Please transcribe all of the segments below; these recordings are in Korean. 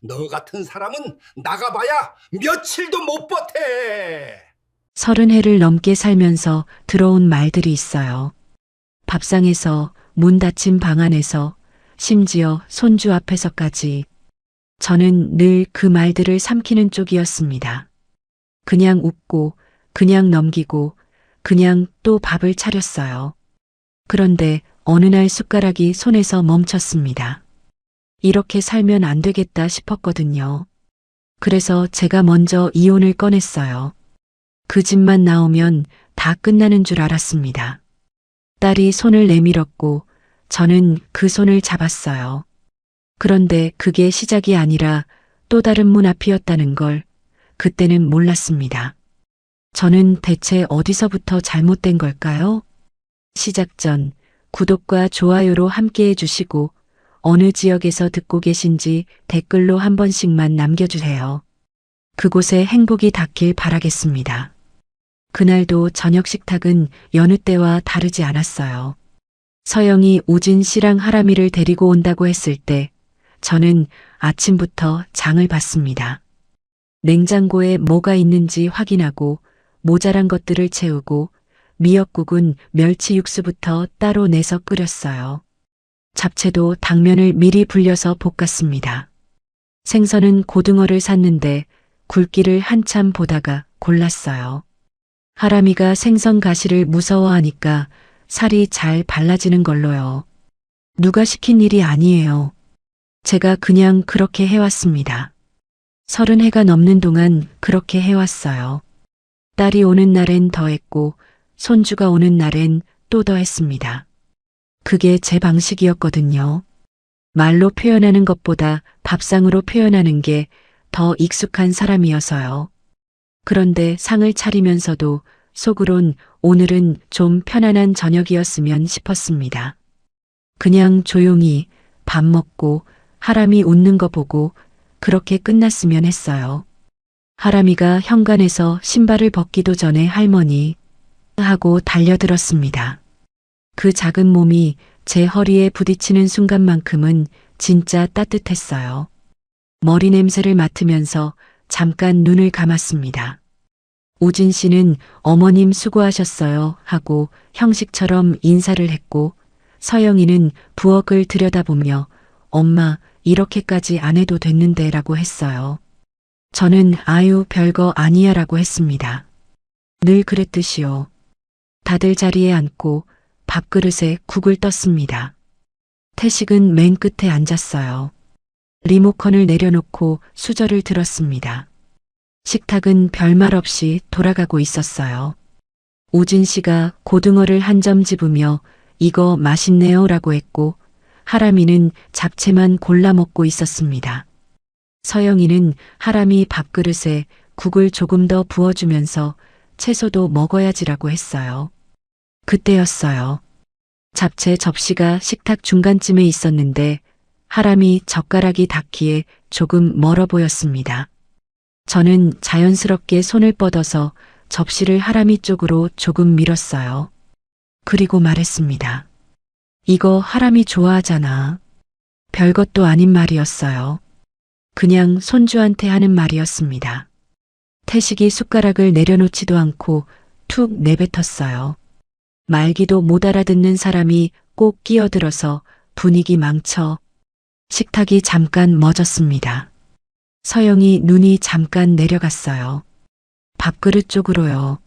너 같은 사람은 나가봐야 며칠도 못 버텨. 30해를 넘게 살면서 들어온 말들이 있어요. 밥상에서, 문 닫힌 방 안에서, 심지어 손주 앞에서까지. 저는 늘 그 말들을 삼키는 쪽이었습니다. 그냥 웃고, 그냥 넘기고, 그냥 또 밥을 차렸어요. 그런데 어느 날 숟가락이 손에서 멈췄습니다. 이렇게 살면 안 되겠다 싶었거든요. 그래서 제가 먼저 이혼을 꺼냈어요. 그 집만 나오면 다 끝나는 줄 알았습니다. 딸이 손을 내밀었고 저는 그 손을 잡았어요. 그런데 그게 시작이 아니라 또 다른 문 앞이었다는 걸 그때는 몰랐습니다. 저는 대체 어디서부터 잘못된 걸까요? 시작 전 구독과 좋아요로 함께 해주시고 어느 지역에서 듣고 계신지 댓글로 한 번씩만 남겨주세요. 그곳에 행복이 닿길 바라겠습니다. 그날도 저녁 식탁은 여느 때와 다르지 않았어요. 서영이 우진 씨랑 하람이를 데리고 온다고 했을 때 저는 아침부터 장을 봤습니다. 냉장고에 뭐가 있는지 확인하고 모자란 것들을 채우고 미역국은 멸치 육수부터 따로 내서 끓였어요. 잡채도 당면을 미리 불려서 볶았습니다. 생선은 고등어를 샀는데 굵기를 한참 보다가 골랐어요. 하람이가 생선 가시를 무서워하니까 살이 잘 발라지는 걸로요. 누가 시킨 일이 아니에요. 제가 그냥 그렇게 해왔습니다. 30해가 넘는 동안 그렇게 해왔어요. 딸이 오는 날엔 더 했고 손주가 오는 날엔 또 더 했습니다. 그게 제 방식이었거든요. 말로 표현하는 것보다 밥상으로 표현하는 게 더 익숙한 사람이어서요. 그런데 상을 차리면서도 속으론 오늘은 좀 편안한 저녁이었으면 싶었습니다. 그냥 조용히 밥 먹고 하람이 웃는 거 보고 그렇게 끝났으면 했어요. 하람이가 현관에서 신발을 벗기도 전에 할머니 하고 달려들었습니다. 그 작은 몸이 제 허리에 부딪히는 순간만큼은 진짜 따뜻했어요. 머리 냄새를 맡으면서 잠깐 눈을 감았습니다. 우진 씨는 어머님 수고하셨어요 하고 형식처럼 인사를 했고 서영이는 부엌을 들여다보며 엄마 이렇게까지 안 해도 됐는데 라고 했어요. 저는 아유 별거 아니야 라고 했습니다. 늘 그랬듯이요. 다들 자리에 앉고 밥그릇에 국을 떴습니다. 태식은 맨 끝에 앉았어요. 리모컨을 내려놓고 수저를 들었습니다. 식탁은 별말 없이 돌아가고 있었어요. 우진 씨가 고등어를 한 점 집으며 이거 맛있네요 라고 했고 하람이는 잡채만 골라 먹고 있었습니다. 서영이는 하람이 밥그릇에 국을 조금 더 부어주면서 채소도 먹어야지라고 했어요. 그때였어요. 잡채 접시가 식탁 중간쯤에 있었는데 하람이 젓가락이 닿기에 조금 멀어 보였습니다. 저는 자연스럽게 손을 뻗어서 접시를 하람이 쪽으로 조금 밀었어요. 그리고 말했습니다. 이거 하람이 좋아하잖아. 별것도 아닌 말이었어요. 그냥 손주한테 하는 말이었습니다. 태식이 숟가락을 내려놓지도 않고 툭 내뱉었어요. 말기도 못 알아듣는 사람이 꼭 끼어들어서 분위기 망쳐. 식탁이 잠깐 멎었습니다. 서영이 눈이 잠깐 내려갔어요. 밥그릇 쪽으로요.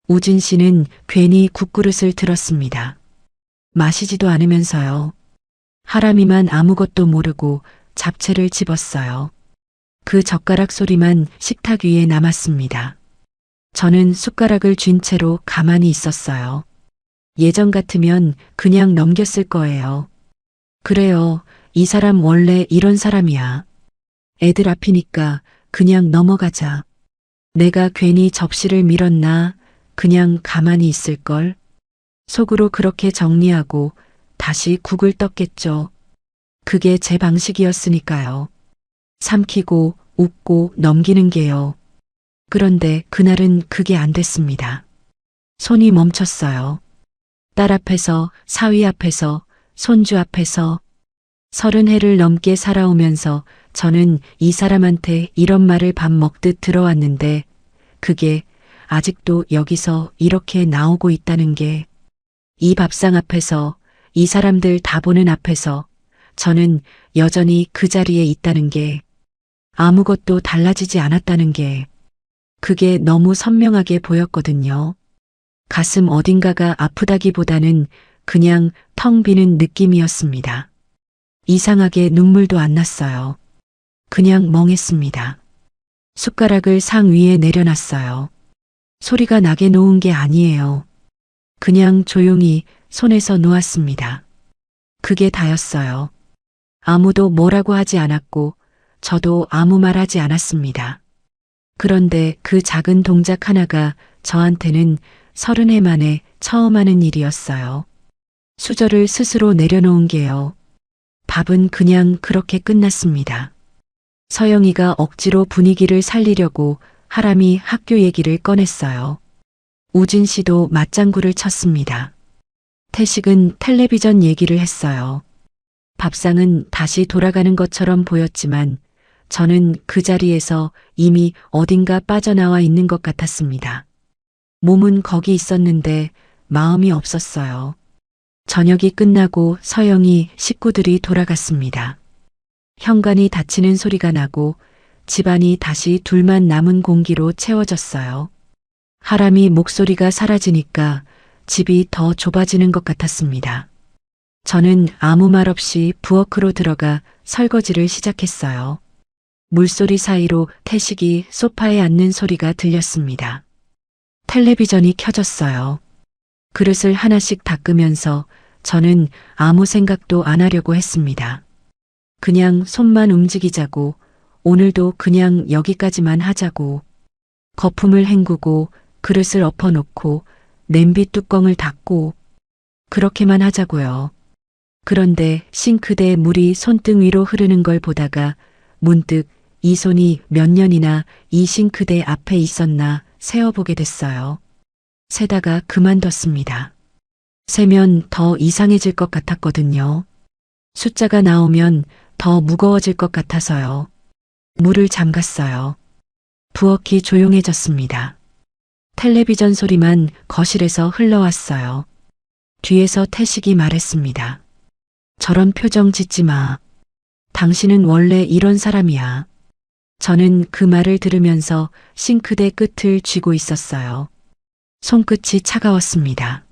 우진 씨는 괜히 국그릇을 들었습니다. 마시지도 않으면서요. 하람이만 아무것도 모르고 잡채를 집었어요. 그 젓가락 소리만 식탁 위에 남았습니다. 저는 숟가락을 쥔 채로 가만히 있었어요. 예전 같으면 그냥 넘겼을 거예요. 그래요. 이 사람 원래 이런 사람이야. 애들 앞이니까 그냥 넘어가자. 내가 괜히 접시를 밀었나 그냥 가만히 있을걸. 속으로 그렇게 정리하고 다시 국을 떴겠죠. 그게 제 방식이었으니까요. 삼키고 웃고 넘기는 게요. 그런데 그날은 그게 안 됐습니다. 손이 멈췄어요. 딸 앞에서, 사위 앞에서, 손주 앞에서 30해를 넘게 살아오면서 저는 이 사람한테 이런 말을 밥 먹듯 들어왔는데 그게 아직도 여기서 이렇게 나오고 있다는 게, 이 밥상 앞에서, 이 사람들 다 보는 앞에서 저는 여전히 그 자리에 있다는 게, 아무것도 달라지지 않았다는 게, 그게 너무 선명하게 보였거든요. 가슴 어딘가가 아프다기보다는 그냥 텅 비는 느낌이었습니다. 이상하게 눈물도 안 났어요. 그냥 멍했습니다. 숟가락을 상 위에 내려놨어요. 소리가 나게 놓은 게 아니에요. 그냥 조용히 손에서 놓았습니다. 그게 다였어요. 아무도 뭐라고 하지 않았고 저도 아무 말 하지 않았습니다. 그런데 그 작은 동작 하나가 저한테는 30해 만에 처음 하는 일이었어요. 수저를 스스로 내려놓은 게요. 밥은 그냥 그렇게 끝났습니다. 서영이가 억지로 분위기를 살리려고 하람이 학교 얘기를 꺼냈어요. 우진 씨도 맞장구를 쳤습니다. 태식은 텔레비전 얘기를 했어요. 밥상은 다시 돌아가는 것처럼 보였지만 저는 그 자리에서 이미 어딘가 빠져나와 있는 것 같았습니다. 몸은 거기 있었는데 마음이 없었어요. 저녁이 끝나고 서영이 식구들이 돌아갔습니다. 현관이 닫히는 소리가 나고 집안이 다시 둘만 남은 공기로 채워졌어요. 하람이 목소리가 사라지니까 집이 더 좁아지는 것 같았습니다. 저는 아무 말 없이 부엌으로 들어가 설거지를 시작했어요. 물소리 사이로 태식이 소파에 앉는 소리가 들렸습니다. 텔레비전이 켜졌어요. 그릇을 하나씩 닦으면서 저는 아무 생각도 안 하려고 했습니다. 그냥 손만 움직이자고, 오늘도 그냥 여기까지만 하자고. 거품을 헹구고 그릇을 엎어놓고 냄비 뚜껑을 닫고 그렇게만 하자고요. 그런데 싱크대에 물이 손등 위로 흐르는 걸 보다가 문득 이 손이 몇 년이나 이 싱크대 앞에 있었나 세어보게 됐어요. 세다가 그만뒀습니다. 세면 더 이상해질 것 같았거든요. 숫자가 나오면 더 무거워질 것 같아서요. 물을 잠갔어요. 부엌이 조용해졌습니다. 텔레비전 소리만 거실에서 흘러왔어요. 뒤에서 태식이 말했습니다. 저런 표정 짓지 마. 당신은 원래 이런 사람이야. 저는 그 말을 들으면서 싱크대 끝을 쥐고 있었어요. 손끝이 차가웠습니다.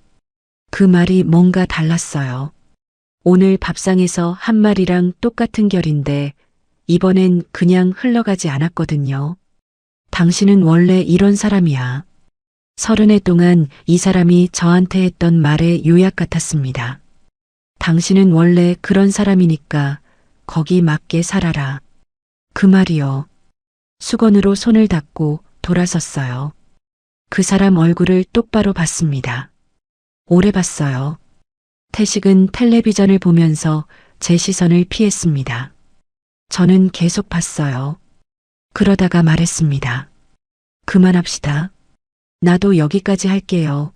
그 말이 뭔가 달랐어요. 오늘 밥상에서 한 말이랑 똑같은 결인데 이번엔 그냥 흘러가지 않았거든요. 당신은 원래 이런 사람이야. 30해 동안 이 사람이 저한테 했던 말의 요약 같았습니다. 당신은 원래 그런 사람이니까 거기 맞게 살아라. 그 말이요. 수건으로 손을 닦고 돌아섰어요. 그 사람 얼굴을 똑바로 봤습니다. 오래 봤어요. 태식은 텔레비전을 보면서 제 시선을 피했습니다. 저는 계속 봤어요. 그러다가 말했습니다. 그만합시다. 나도 여기까지 할게요.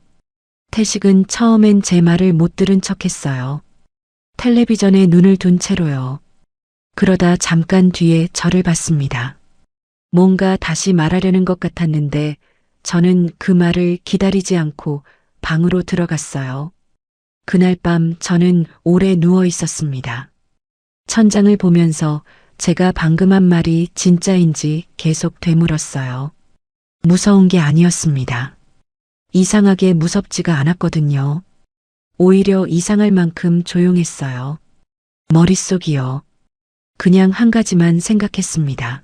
태식은 처음엔 제 말을 못 들은 척 했어요. 텔레비전에 눈을 둔 채로요. 그러다 잠깐 뒤에 저를 봤습니다. 뭔가 다시 말하려는 것 같았는데 저는 그 말을 기다리지 않고 방으로 들어갔어요. 그날 밤 저는 오래 누워 있었습니다. 천장을 보면서 제가 방금 한 말이 진짜인지 계속 되물었어요. 무서운 게 아니었습니다. 이상하게 무섭지가 않았거든요. 오히려 이상할 만큼 조용했어요. 머릿속이요. 그냥 한 가지만 생각했습니다.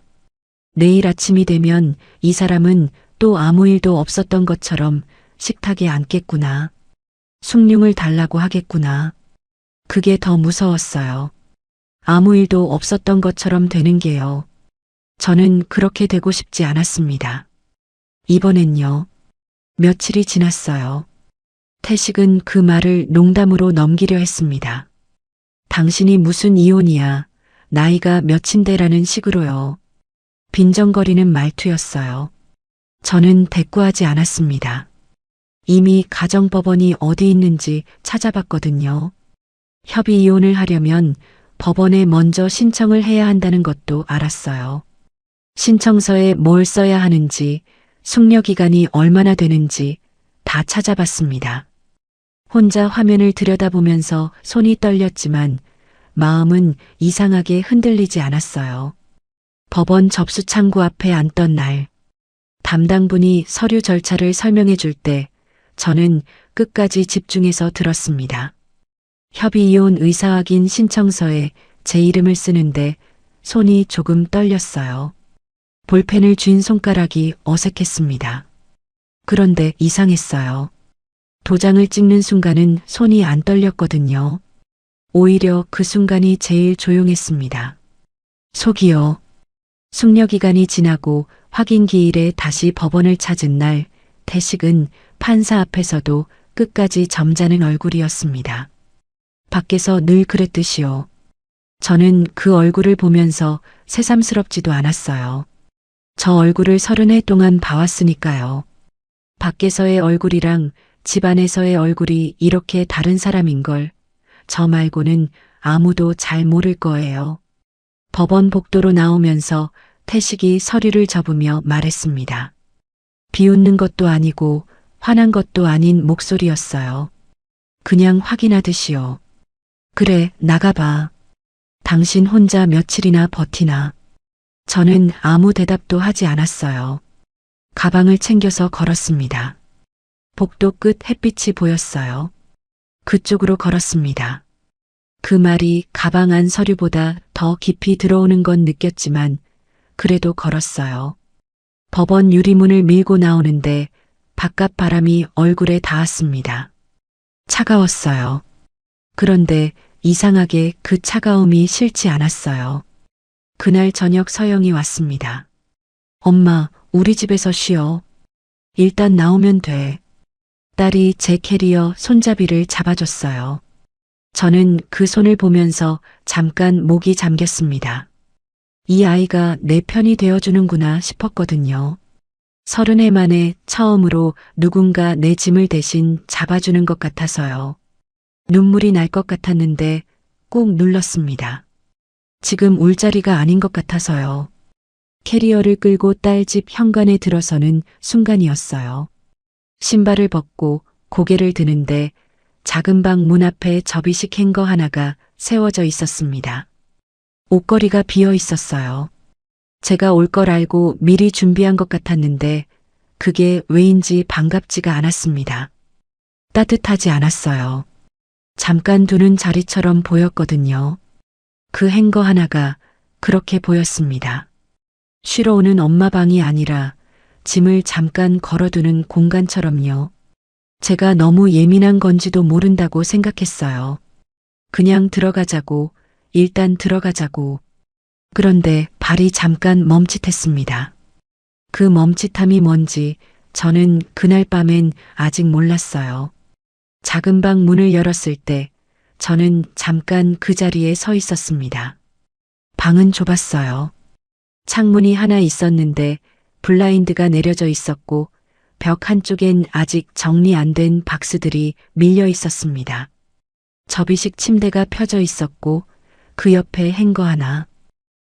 내일 아침이 되면 이 사람은 또 아무 일도 없었던 것처럼 식탁에 앉겠구나. 숭늉을 달라고 하겠구나. 그게 더 무서웠어요. 아무 일도 없었던 것처럼 되는 게요. 저는 그렇게 되고 싶지 않았습니다. 이번엔요. 며칠이 지났어요. 태식은 그 말을 농담으로 넘기려 했습니다. 당신이 무슨 이혼이야. 나이가 몇인데라는 식으로요. 빈정거리는 말투였어요. 저는 대꾸하지 않았습니다. 이미 가정법원이 어디 있는지 찾아봤거든요. 협의 이혼을 하려면 법원에 먼저 신청을 해야 한다는 것도 알았어요. 신청서에 뭘 써야 하는지, 숙려 기간이 얼마나 되는지 다 찾아봤습니다. 혼자 화면을 들여다보면서 손이 떨렸지만 마음은 이상하게 흔들리지 않았어요. 법원 접수 창구 앞에 앉던 날, 담당분이 서류 절차를 설명해 줄 때 저는 끝까지 집중해서 들었습니다. 협의이혼 의사확인 신청서에 제 이름을 쓰는데 손이 조금 떨렸어요. 볼펜을 쥔 손가락이 어색했습니다. 그런데 이상했어요. 도장을 찍는 순간은 손이 안 떨렸거든요. 오히려 그 순간이 제일 조용했습니다. 속이요. 숙려 기간이 지나고 확인 기일에 다시 법원을 찾은 날, 태식은 판사 앞에서도 끝까지 점잖은 얼굴이었습니다. 밖에서 늘 그랬듯이요. 저는 그 얼굴을 보면서 새삼스럽지도 않았어요. 저 얼굴을 30해 동안 봐왔으니까요. 밖에서의 얼굴이랑 집 안에서의 얼굴이 이렇게 다른 사람인 걸 저 말고는 아무도 잘 모를 거예요. 법원 복도로 나오면서 태식이 서류를 접으며 말했습니다. 비웃는 것도 아니고 화난 것도 아닌 목소리였어요. 그냥 확인하듯이요. 그래, 나가봐. 당신 혼자 며칠이나 버티나. 저는 아무 대답도 하지 않았어요. 가방을 챙겨서 걸었습니다. 복도 끝 햇빛이 보였어요. 그쪽으로 걸었습니다. 그 말이 가방 안 서류보다 더 깊이 들어오는 건 느꼈지만 그래도 걸었어요. 법원 유리문을 밀고 나오는데 바깥 바람이 얼굴에 닿았습니다. 차가웠어요. 그런데 이상하게 그 차가움이 싫지 않았어요. 그날 저녁 서영이 왔습니다. 엄마, 우리 집에서 쉬어. 일단 나오면 돼. 딸이 제 캐리어 손잡이를 잡아줬어요. 저는 그 손을 보면서 잠깐 목이 잠겼습니다. 이 아이가 내 편이 되어주는구나 싶었거든요. 30해 만에 처음으로 누군가 내 짐을 대신 잡아주는 것 같아서요. 눈물이 날 것 같았는데 꾹 눌렀습니다. 지금 울 자리가 아닌 것 같아서요. 캐리어를 끌고 딸 집 현관에 들어서는 순간이었어요. 신발을 벗고 고개를 드는데 작은 방 문 앞에 접이식 행거 하나가 세워져 있었습니다. 옷걸이가 비어 있었어요. 제가 올 걸 알고 미리 준비한 것 같았는데 그게 왜인지 반갑지가 않았습니다. 따뜻하지 않았어요. 잠깐 두는 자리처럼 보였거든요. 그 행거 하나가 그렇게 보였습니다. 쉬러 오는 엄마 방이 아니라 짐을 잠깐 걸어두는 공간처럼요. 제가 너무 예민한 건지도 모른다고 생각했어요. 그냥 들어가자고, 일단 들어가자고. 그런데 발이 잠깐 멈칫했습니다. 그 멈칫함이 뭔지 저는 그날 밤엔 아직 몰랐어요. 작은 방 문을 열었을 때 저는 잠깐 그 자리에 서 있었습니다. 방은 좁았어요. 창문이 하나 있었는데 블라인드가 내려져 있었고 벽 한쪽엔 아직 정리 안 된 박스들이 밀려 있었습니다. 접이식 침대가 펴져 있었고 그 옆에 행거 하나.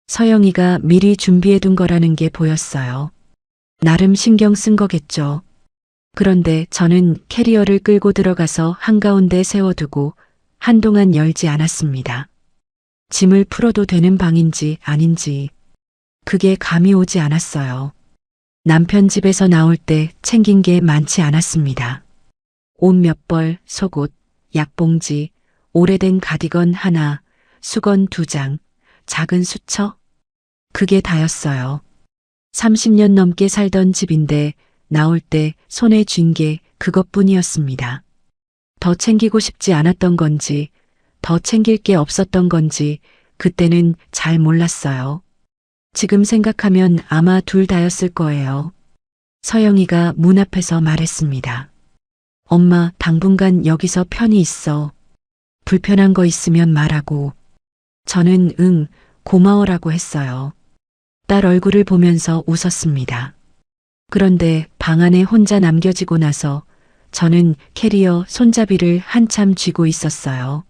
서영이가 미리 준비해 둔 거라는 게 보였어요. 나름 신경 쓴 거겠죠. 그런데 저는 캐리어를 끌고 들어가서 한가운데 세워두고 한동안 열지 않았습니다. 짐을 풀어도 되는 방인지 아닌지 그게 감이 오지 않았어요. 남편 집에서 나올 때 챙긴 게 많지 않았습니다. 옷 몇 벌, 속옷, 약봉지, 오래된 가디건 하나, 수건 2장, 작은 수첩. 그게 다였어요. 30년 넘게 살던 집인데 나올 때 손에 쥔 게 그것뿐이었습니다. 더 챙기고 싶지 않았던 건지, 더 챙길 게 없었던 건지 그때는 잘 몰랐어요. 지금 생각하면 아마 둘 다였을 거예요. 서영이가 문 앞에서 말했습니다. 엄마, 당분간 여기서 편히 있어. 불편한 거 있으면 말하고. 저는 응, 고마워라고 했어요. 딸 얼굴을 보면서 웃었습니다. 그런데 방 안에 혼자 남겨지고 나서 저는 캐리어 손잡이를 한참 쥐고 있었어요.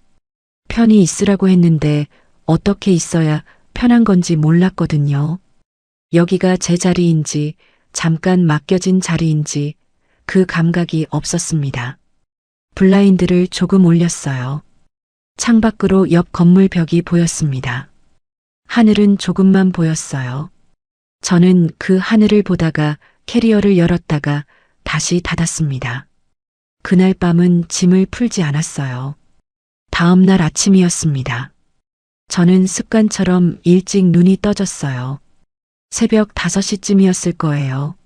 편히 있으라고 했는데 어떻게 있어야 편한 건지 몰랐거든요. 여기가 제 자리인지 잠깐 맡겨진 자리인지 그 감각이 없었습니다. 블라인드를 조금 올렸어요. 창밖으로 옆 건물 벽이 보였습니다. 하늘은 조금만 보였어요. 저는 그 하늘을 보다가 캐리어를 열었다가 다시 닫았습니다. 그날 밤은 짐을 풀지 않았어요. 다음 날 아침이었습니다. 저는 습관처럼 일찍 눈이 떠졌어요. 새벽 5시쯤이었을 거예요.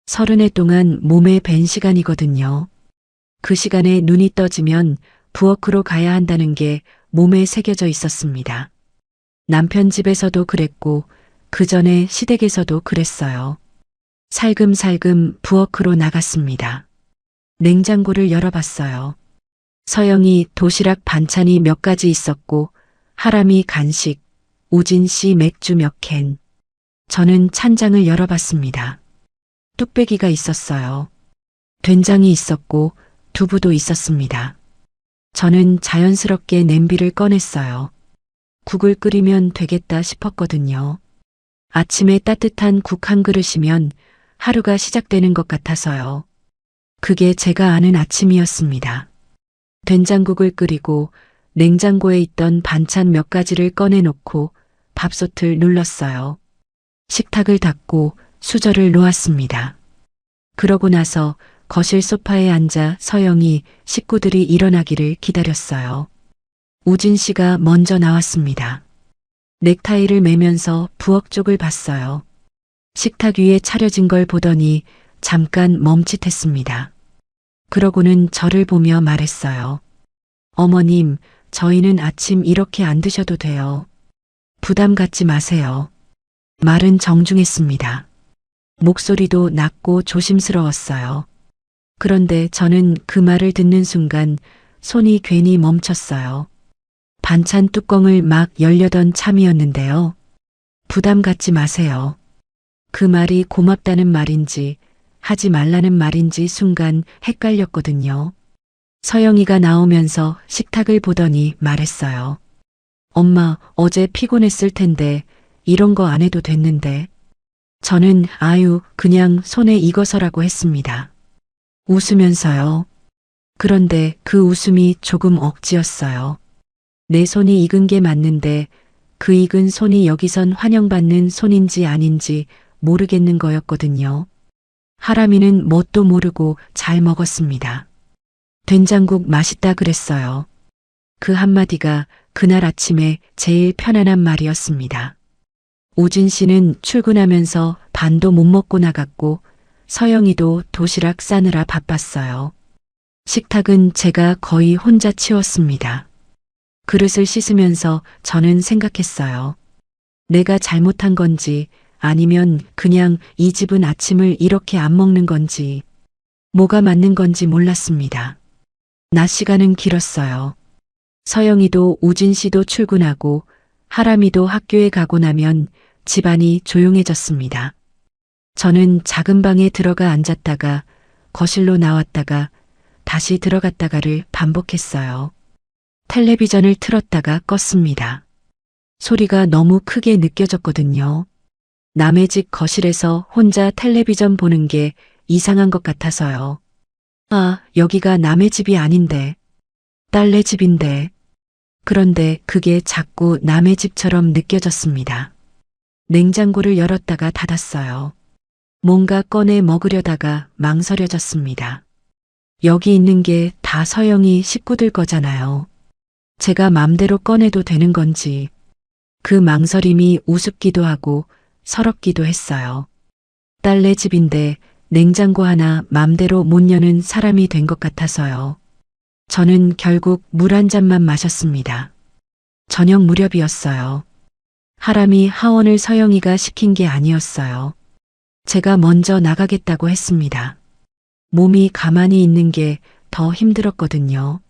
30해 동안 몸에 밴 시간이거든요. 그 시간에 눈이 떠지면 부엌으로 가야 한다는 게 몸에 새겨져 있었습니다. 남편 집에서도 그랬고 그 전에 시댁에서도 그랬어요. 살금살금 부엌으로 나갔습니다. 냉장고를 열어봤어요. 서영이 도시락 반찬이 몇 가지 있었고 하람이 간식, 우진 씨 맥주 몇 캔. 저는 찬장을 열어봤습니다. 뚝배기가 있었어요. 된장이 있었고 두부도 있었습니다. 저는 자연스럽게 냄비를 꺼냈어요. 국을 끓이면 되겠다 싶었거든요. 아침에 따뜻한 국 한 그릇이면 하루가 시작되는 것 같아서요. 그게 제가 아는 아침이었습니다. 된장국을 끓이고 냉장고에 있던 반찬 몇 가지를 꺼내놓고 밥솥을 눌렀어요. 식탁을 닦고 수저를 놓았습니다. 그러고 나서 거실 소파에 앉아 서영이 식구들이 일어나기를 기다렸어요. 우진 씨가 먼저 나왔습니다. 넥타이를 매면서 부엌 쪽을 봤어요. 식탁 위에 차려진 걸 보더니 잠깐 멈칫했습니다. 그러고는 저를 보며 말했어요. 어머님, 저희는 아침 이렇게 안 드셔도 돼요. 부담 갖지 마세요. 말은 정중했습니다. 목소리도 낮고 조심스러웠어요. 그런데 저는 그 말을 듣는 순간 손이 괜히 멈췄어요. 반찬 뚜껑을 막 열려던 참이었는데요. 부담 갖지 마세요. 그 말이 고맙다는 말인지 하지 말라는 말인지 순간 헷갈렸거든요. 서영이가 나오면서 식탁을 보더니 말했어요. 엄마, 어제 피곤했을 텐데 이런 거 안 해도 됐는데. 저는 아유, 그냥 손에 익어서라고 했습니다. 웃으면서요. 그런데 그 웃음이 조금 억지였어요. 내 손이 익은 게 맞는데 그 익은 손이 여기선 환영받는 손인지 아닌지 모르겠는 거였거든요. 하람이는 뭣도 모르고 잘 먹었습니다. 된장국 맛있다 그랬어요. 그 한마디가 그날 아침에 제일 편안한 말이었습니다. 우진 씨는 출근하면서 반도 못 먹고 나갔고 서영이도 도시락 싸느라 바빴어요. 식탁은 제가 거의 혼자 치웠습니다. 그릇을 씻으면서 저는 생각했어요. 내가 잘못한 건지 아니면 그냥 이 집은 아침을 이렇게 안 먹는 건지 뭐가 맞는 건지 몰랐습니다. 낮 시간은 길었어요. 서영이도 우진 씨도 출근하고 하람이도 학교에 가고 나면 집안이 조용해졌습니다. 저는 작은 방에 들어가 앉았다가 거실로 나왔다가 다시 들어갔다가를 반복했어요. 텔레비전을 틀었다가 껐습니다. 소리가 너무 크게 느껴졌거든요. 남의 집 거실에서 혼자 텔레비전 보는 게 이상한 것 같아서요. 아, 여기가 남의 집이 아닌데. 딸네 집인데. 그런데 그게 자꾸 남의 집처럼 느껴졌습니다. 냉장고를 열었다가 닫았어요. 뭔가 꺼내 먹으려다가 망설여졌습니다. 여기 있는 게 다 서영이 식구들 거잖아요. 제가 맘대로 꺼내도 되는 건지. 그 망설임이 우습기도 하고 서럽기도 했어요. 딸네 집인데 냉장고 하나 맘대로 못 여는 사람이 된 것 같아서요. 저는 결국 물 한 잔만 마셨습니다. 저녁 무렵이었어요. 하람이 하원을 서영이가 시킨 게 아니었어요. 제가 먼저 나가겠다고 했습니다. 몸이 가만히 있는 게 더 힘들었거든요.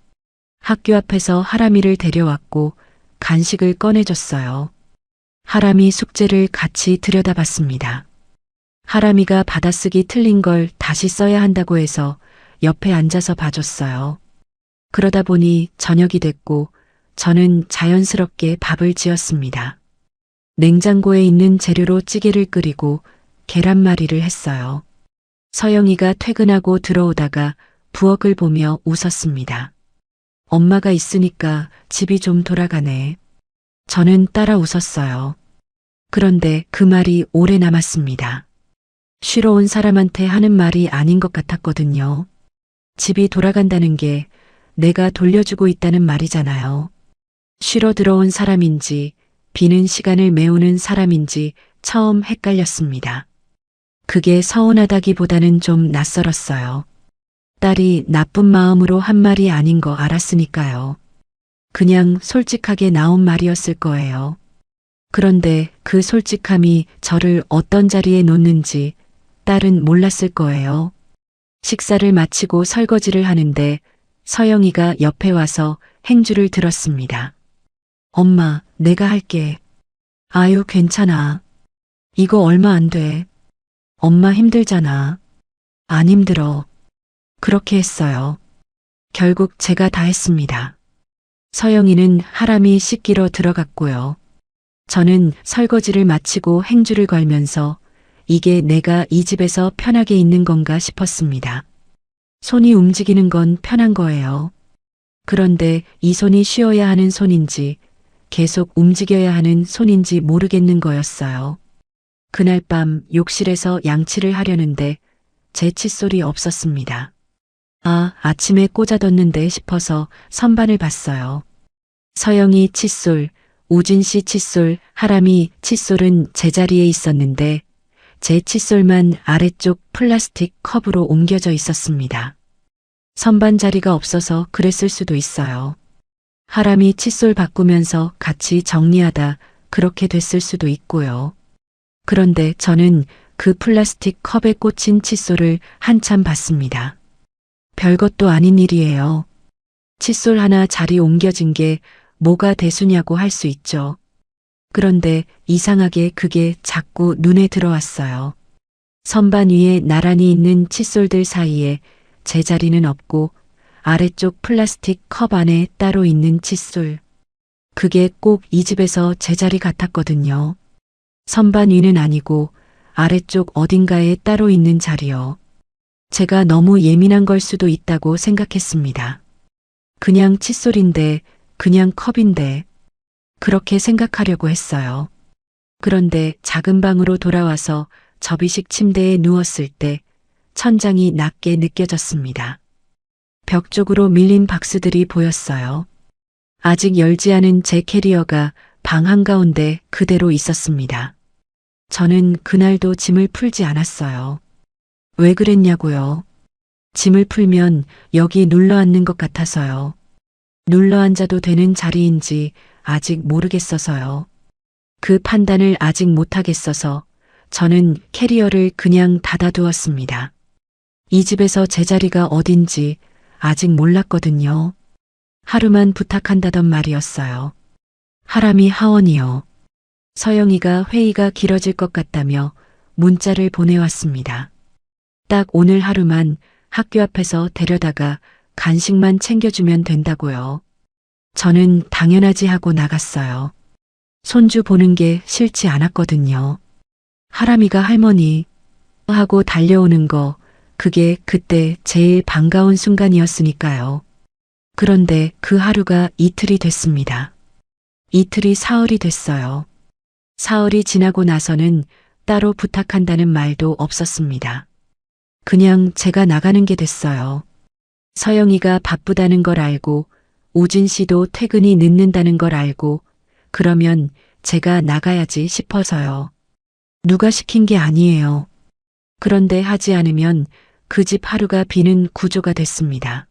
학교 앞에서 하람이를 데려왔고 간식을 꺼내줬어요. 하람이 숙제를 같이 들여다봤습니다. 하람이가 받아쓰기 틀린 걸 다시 써야 한다고 해서 옆에 앉아서 봐줬어요. 그러다 보니 저녁이 됐고 저는 자연스럽게 밥을 지었습니다. 냉장고에 있는 재료로 찌개를 끓이고 계란말이를 했어요. 서영이가 퇴근하고 들어오다가 부엌을 보며 웃었습니다. 엄마가 있으니까 집이 좀 돌아가네. 저는 따라 웃었어요. 그런데 그 말이 오래 남았습니다. 쉬러 온 사람한테 하는 말이 아닌 것 같았거든요. 집이 돌아간다는 게 내가 돌려주고 있다는 말이잖아요. 쉬러 들어온 사람인지 비는 시간을 메우는 사람인지 처음 헷갈렸습니다. 그게 서운하다기보다는 좀 낯설었어요. 딸이 나쁜 마음으로 한 말이 아닌 거 알았으니까요. 그냥 솔직하게 나온 말이었을 거예요. 그런데 그 솔직함이 저를 어떤 자리에 놓는지 딸은 몰랐을 거예요. 식사를 마치고 설거지를 하는데 서영이가 옆에 와서 행주를 들었습니다. 엄마, 내가 할게. 아유, 괜찮아. 이거 얼마 안 돼. 엄마 힘들잖아. 안 힘들어. 그렇게 했어요. 결국 제가 다 했습니다. 서영이는 하람이 씻기러 들어갔고요. 저는 설거지를 마치고 행주를 걸면서 이게 내가 이 집에서 편하게 있는 건가 싶었습니다. 손이 움직이는 건 편한 거예요. 그런데 이 손이 쉬어야 하는 손인지 계속 움직여야 하는 손인지 모르겠는 거였어요. 그날 밤 욕실에서 양치를 하려는데 제 칫솔이 없었습니다. 아, 아침에 꽂아뒀는데 싶어서 선반을 봤어요. 서영이 칫솔, 우진 씨 칫솔, 하람이 칫솔은 제자리에 있었는데 제 칫솔만 아래쪽 플라스틱 컵으로 옮겨져 있었습니다. 선반 자리가 없어서 그랬을 수도 있어요. 하람이 칫솔 바꾸면서 같이 정리하다 그렇게 됐을 수도 있고요. 그런데 저는 그 플라스틱 컵에 꽂힌 칫솔을 한참 봤습니다. 별것도 아닌 일이에요. 칫솔 하나 자리 옮겨진 게 뭐가 대수냐고 할 수 있죠. 그런데 이상하게 그게 자꾸 눈에 들어왔어요. 선반 위에 나란히 있는 칫솔들 사이에 제 자리는 없고 아래쪽 플라스틱 컵 안에 따로 있는 칫솔. 그게 꼭 이 집에서 제 자리 같았거든요. 선반 위는 아니고 아래쪽 어딘가에 따로 있는 자리요. 제가 너무 예민한 걸 수도 있다고 생각했습니다. 그냥 칫솔인데, 그냥 컵인데, 그렇게 생각하려고 했어요. 그런데 작은 방으로 돌아와서 접이식 침대에 누웠을 때 천장이 낮게 느껴졌습니다. 벽 쪽으로 밀린 박스들이 보였어요. 아직 열지 않은 제 캐리어가 방 한가운데 그대로 있었습니다. 저는 그날도 짐을 풀지 않았어요. 왜 그랬냐고요? 짐을 풀면 여기 눌러앉는 것 같아서요. 눌러앉아도 되는 자리인지 아직 모르겠어서요. 그 판단을 아직 못하겠어서 저는 캐리어를 그냥 닫아두었습니다. 이 집에서 제 자리가 어딘지 아직 몰랐거든요. 하루만 부탁한다던 말이었어요. 하람이 하원이요. 서영이가 회의가 길어질 것 같다며 문자를 보내왔습니다. 딱 오늘 하루만 학교 앞에서 데려다가 간식만 챙겨주면 된다고요. 저는 당연하지 하고 나갔어요. 손주 보는 게 싫지 않았거든요. 하람이가 할머니 하고 달려오는 거 그게 그때 제일 반가운 순간이었으니까요. 그런데 그 하루가 이틀이 됐습니다. 이틀이 사흘이 됐어요. 사흘이 지나고 나서는 따로 부탁한다는 말도 없었습니다. 그냥 제가 나가는 게 됐어요. 서영이가 바쁘다는 걸 알고 우진 씨도 퇴근이 늦는다는 걸 알고 그러면 제가 나가야지 싶어서요. 누가 시킨 게 아니에요. 그런데 하지 않으면 그 집 하루가 비는 구조가 됐습니다.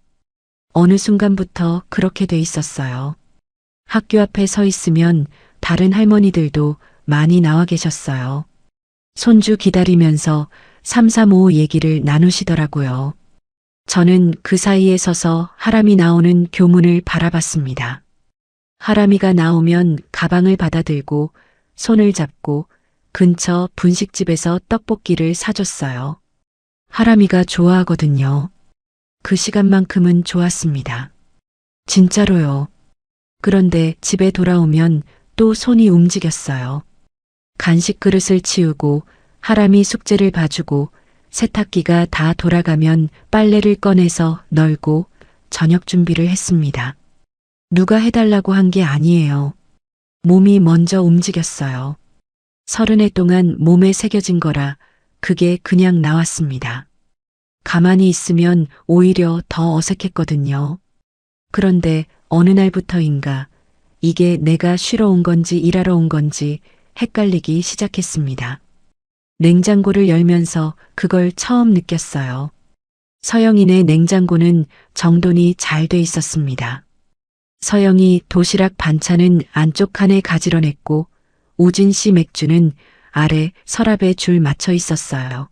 어느 순간부터 그렇게 돼 있었어요. 학교 앞에 서 있으면 다른 할머니들도 많이 나와 계셨어요. 손주 기다리면서 335 얘기를 나누시더라고요. 저는 그 사이에 서서 하람이 나오는 교문을 바라봤습니다. 하람이가 나오면 가방을 받아들고 손을 잡고 근처 분식집에서 떡볶이를 사줬어요. 하람이가 좋아하거든요. 그 시간만큼은 좋았습니다. 진짜로요. 그런데 집에 돌아오면 또 손이 움직였어요. 간식 그릇을 치우고 하람이 숙제를 봐주고 세탁기가 다 돌아가면 빨래를 꺼내서 널고 저녁 준비를 했습니다. 누가 해달라고 한 게 아니에요. 몸이 먼저 움직였어요. 30해 동안 몸에 새겨진 거라 그게 그냥 나왔습니다. 가만히 있으면 오히려 더 어색했거든요. 그런데 어느 날부터인가 이게 내가 쉬러 온 건지 일하러 온 건지 헷갈리기 시작했습니다. 냉장고를 열면서 그걸 처음 느꼈어요. 서영이네 냉장고는 정돈이 잘 돼 있었습니다. 서영이 도시락 반찬은 안쪽 칸에 가지런했고 우진 씨 맥주는 아래 서랍에 줄 맞춰 있었어요.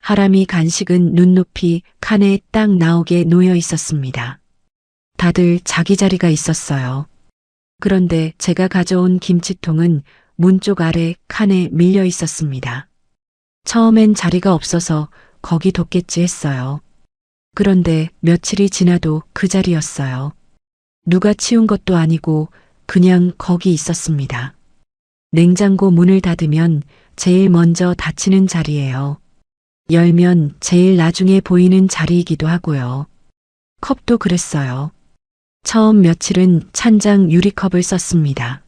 하람이 간식은 눈높이 칸에 딱 나오게 놓여 있었습니다. 다들 자기 자리가 있었어요. 그런데 제가 가져온 김치통은 문 쪽 아래 칸에 밀려 있었습니다. 처음엔 자리가 없어서 거기 뒀겠지 했어요. 그런데 며칠이 지나도 그 자리였어요. 누가 치운 것도 아니고 그냥 거기 있었습니다. 냉장고 문을 닫으면 제일 먼저 닫히는 자리예요. 열면 제일 나중에 보이는 자리이기도 하고요. 컵도 그랬어요. 처음 며칠은 찬장 유리컵을 썼습니다.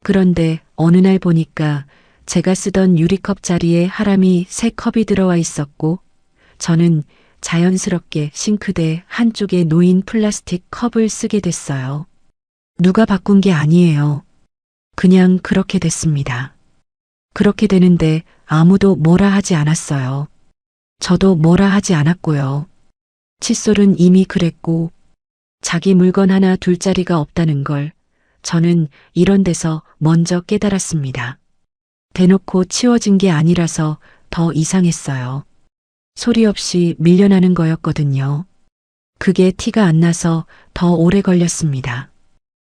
그런데 어느 날 보니까 제가 쓰던 유리컵 자리에 하람이 새 컵이 들어와 있었고 저는 자연스럽게 싱크대 한쪽에 놓인 플라스틱 컵을 쓰게 됐어요. 누가 바꾼 게 아니에요. 그냥 그렇게 됐습니다. 그렇게 되는데 아무도 뭐라 하지 않았어요. 저도 뭐라 하지 않았고요. 칫솔은 이미 그랬고 자기 물건 하나 둘 자리가 없다는 걸 저는 이런 데서 먼저 깨달았습니다. 대놓고 치워진 게 아니라서 더 이상했어요. 소리 없이 밀려나는 거였거든요. 그게 티가 안 나서 더 오래 걸렸습니다.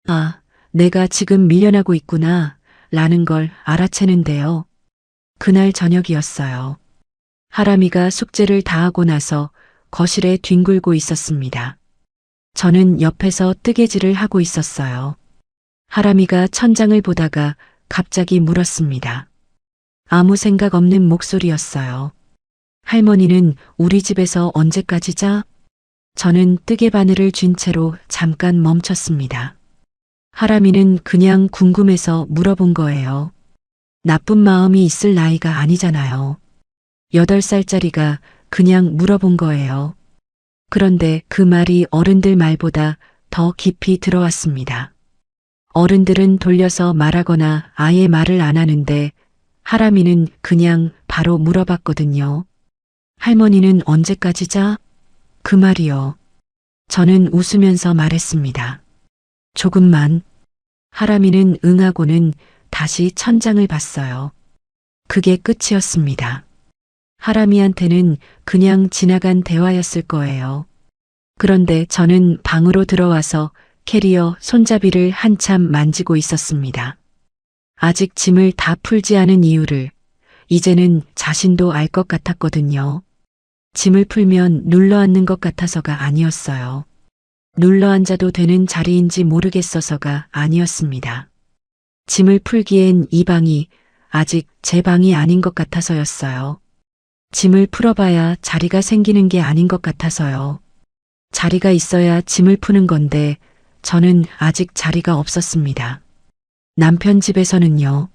아, 내가 지금 밀려나고 있구나 라는 걸 알아채는데요. 그날 저녁이었어요. 하람이가 숙제를 다 하고 나서 거실에 뒹굴고 있었습니다. 저는 옆에서 뜨개질을 하고 있었어요. 하람이가 천장을 보다가 갑자기 물었습니다. 아무 생각 없는 목소리였어요. 할머니는 우리 집에서 언제까지 자? 저는 뜨개 바늘을 쥔 채로 잠깐 멈췄습니다. 하람이는 그냥 궁금해서 물어본 거예요. 나쁜 마음이 있을 나이가 아니잖아요. 8살짜리가 그냥 물어본 거예요. 그런데 그 말이 어른들 말보다 더 깊이 들어왔습니다. 어른들은 돌려서 말하거나 아예 말을 안 하는데 하람이는 그냥 바로 물어봤거든요. 할머니는 언제까지 자? 그 말이요. 저는 웃으면서 말했습니다. 조금만. 하람이는 응하고는 다시 천장을 봤어요. 그게 끝이었습니다. 하람이한테는 그냥 지나간 대화였을 거예요. 그런데 저는 방으로 들어와서 캐리어 손잡이를 한참 만지고 있었습니다. 아직 짐을 다 풀지 않은 이유를 이제는 자신도 알 것 같았거든요. 짐을 풀면 눌러앉는 것 같아서가 아니었어요. 눌러앉아도 되는 자리인지 모르겠어서가 아니었습니다. 짐을 풀기엔 이 방이 아직 제 방이 아닌 것 같아서였어요. 짐을 풀어봐야 자리가 생기는 게 아닌 것 같아서요. 자리가 있어야 짐을 푸는 건데 저는 아직 자리가 없었습니다. 남편 집에서는요.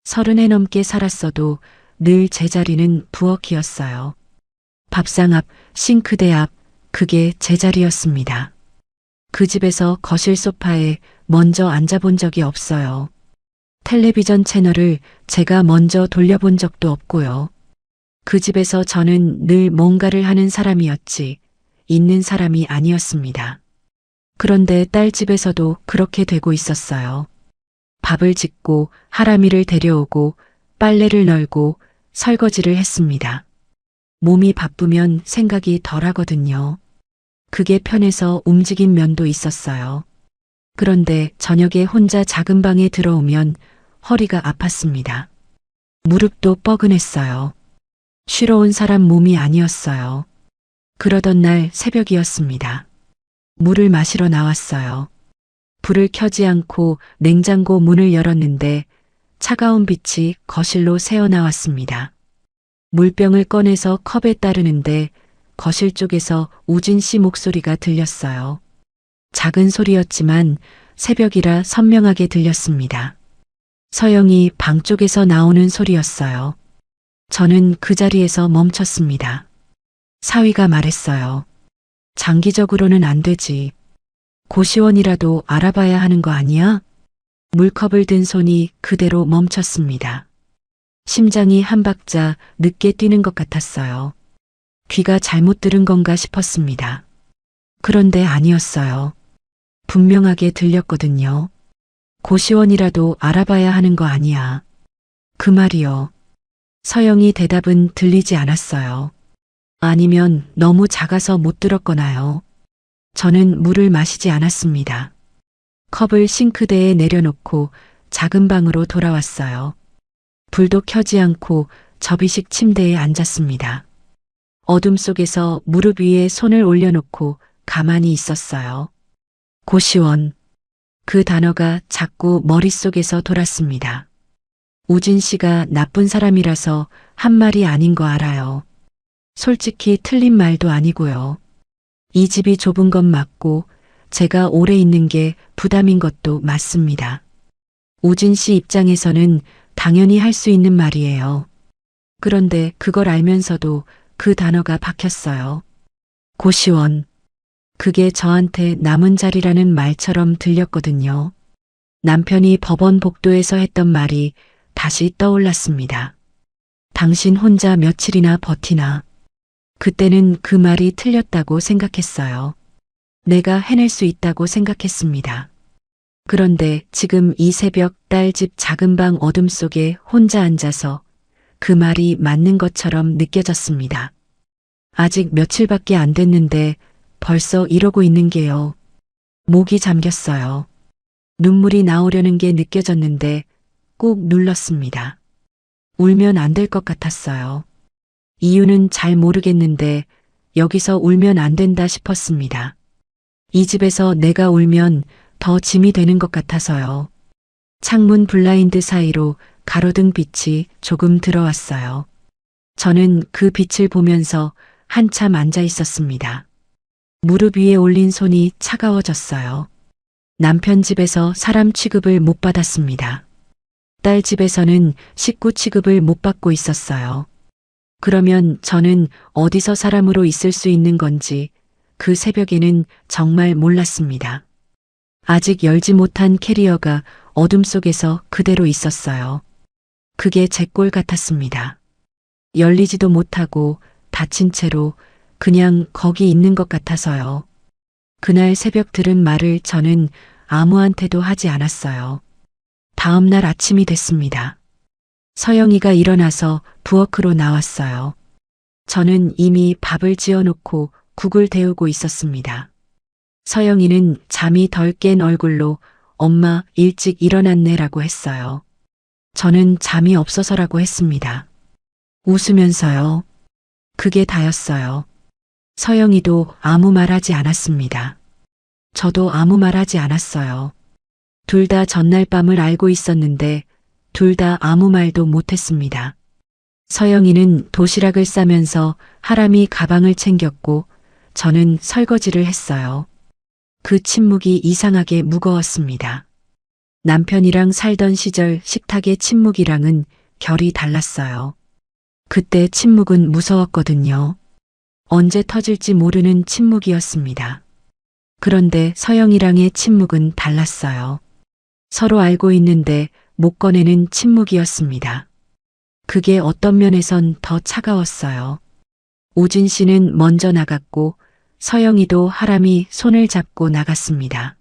30해 넘게 살았어도 늘 제 자리는 부엌이었어요. 밥상 앞, 싱크대 앞, 그게 제 자리였습니다. 그 집에서 거실 소파에 먼저 앉아본 적이 없어요. 텔레비전 채널을 제가 먼저 돌려본 적도 없고요. 그 집에서 저는 늘 뭔가를 하는 사람이었지, 있는 사람이 아니었습니다. 그런데 딸 집에서도 그렇게 되고 있었어요. 밥을 짓고 하람이를 데려오고 빨래를 널고 설거지를 했습니다. 몸이 바쁘면 생각이 덜하거든요. 그게 편해서 움직인 면도 있었어요. 그런데 저녁에 혼자 작은 방에 들어오면 허리가 아팠습니다. 무릎도 뻐근했어요. 쉬러 온 사람 몸이 아니었어요. 그러던 날 새벽이었습니다. 물을 마시러 나왔어요. 불을 켜지 않고 냉장고 문을 열었는데 차가운 빛이 거실로 새어나왔습니다. 물병을 꺼내서 컵에 따르는데 거실 쪽에서 우진 씨 목소리가 들렸어요. 작은 소리였지만 새벽이라 선명하게 들렸습니다. 서영이 방 쪽에서 나오는 소리였어요. 저는 그 자리에서 멈췄습니다. 사위가 말했어요. 장기적으로는 안 되지. 고시원이라도 알아봐야 하는 거 아니야? 물컵을 든 손이 그대로 멈췄습니다. 심장이 한 박자 늦게 뛰는 것 같았어요. 귀가 잘못 들은 건가 싶었습니다. 그런데 아니었어요. 분명하게 들렸거든요. 고시원이라도 알아봐야 하는 거 아니야. 그 말이요. 서영이 대답은 들리지 않았어요. 아니면 너무 작아서 못 들었거나요. 저는 물을 마시지 않았습니다. 컵을 싱크대에 내려놓고 작은 방으로 돌아왔어요. 불도 켜지 않고 접이식 침대에 앉았습니다. 어둠 속에서 무릎 위에 손을 올려놓고 가만히 있었어요. 고시원. 그 단어가 자꾸 머릿속에서 돌았습니다. 우진 씨가 나쁜 사람이라서 한 말이 아닌 거 알아요. 솔직히 틀린 말도 아니고요. 이 집이 좁은 건 맞고 제가 오래 있는 게 부담인 것도 맞습니다. 우진 씨 입장에서는 당연히 할 수 있는 말이에요. 그런데 그걸 알면서도 그 단어가 박혔어요. 고시원. 그게 저한테 남은 자리라는 말처럼 들렸거든요. 남편이 법원 복도에서 했던 말이 다시 떠올랐습니다. 당신 혼자 며칠이나 버티나. 그때는 그 말이 틀렸다고 생각했어요. 내가 해낼 수 있다고 생각했습니다. 그런데 지금 이 새벽 딸 집 작은 방 어둠 속에 혼자 앉아서 그 말이 맞는 것처럼 느껴졌습니다. 아직 며칠밖에 안 됐는데 벌써 이러고 있는 게요. 목이 잠겼어요. 눈물이 나오려는 게 느껴졌는데 꾹 눌렀습니다. 울면 안 될 것 같았어요. 이유는 잘 모르겠는데 여기서 울면 안 된다 싶었습니다. 이 집에서 내가 울면 더 짐이 되는 것 같아서요. 창문 블라인드 사이로 가로등 빛이 조금 들어왔어요. 저는 그 빛을 보면서 한참 앉아 있었습니다. 무릎 위에 올린 손이 차가워졌어요. 남편 집에서 사람 취급을 못 받았습니다. 딸 집에서는 식구 취급을 못 받고 있었어요. 그러면 저는 어디서 사람으로 있을 수 있는 건지 그 새벽에는 정말 몰랐습니다. 아직 열지 못한 캐리어가 어둠 속에서 그대로 있었어요. 그게 제 꼴 같았습니다. 열리지도 못하고 닫힌 채로 그냥 거기 있는 것 같아서요. 그날 새벽 들은 말을 저는 아무한테도 하지 않았어요. 다음 날 아침이 됐습니다. 서영이가 일어나서 부엌으로 나왔어요. 저는 이미 밥을 지어놓고 국을 데우고 있었습니다. 서영이는 잠이 덜 깬 얼굴로 엄마 일찍 일어났네라고 했어요. 저는 잠이 없어서라고 했습니다. 웃으면서요. 그게 다였어요. 서영이도 아무 말 하지 않았습니다. 저도 아무 말 하지 않았어요. 둘 다 전날 밤을 알고 있었는데 둘 다 아무 말도 못했습니다. 서영이는 도시락을 싸면서 하람이 가방을 챙겼고 저는 설거지를 했어요. 그 침묵이 이상하게 무거웠습니다. 남편이랑 살던 시절 식탁의 침묵이랑은 결이 달랐어요. 그때 침묵은 무서웠거든요. 언제 터질지 모르는 침묵이었습니다. 그런데 서영이랑의 침묵은 달랐어요. 서로 알고 있는데 못 꺼내는 침묵이었습니다. 그게 어떤 면에선 더 차가웠어요. 우진 씨는 먼저 나갔고 서영이도 하람이 손을 잡고 나갔습니다.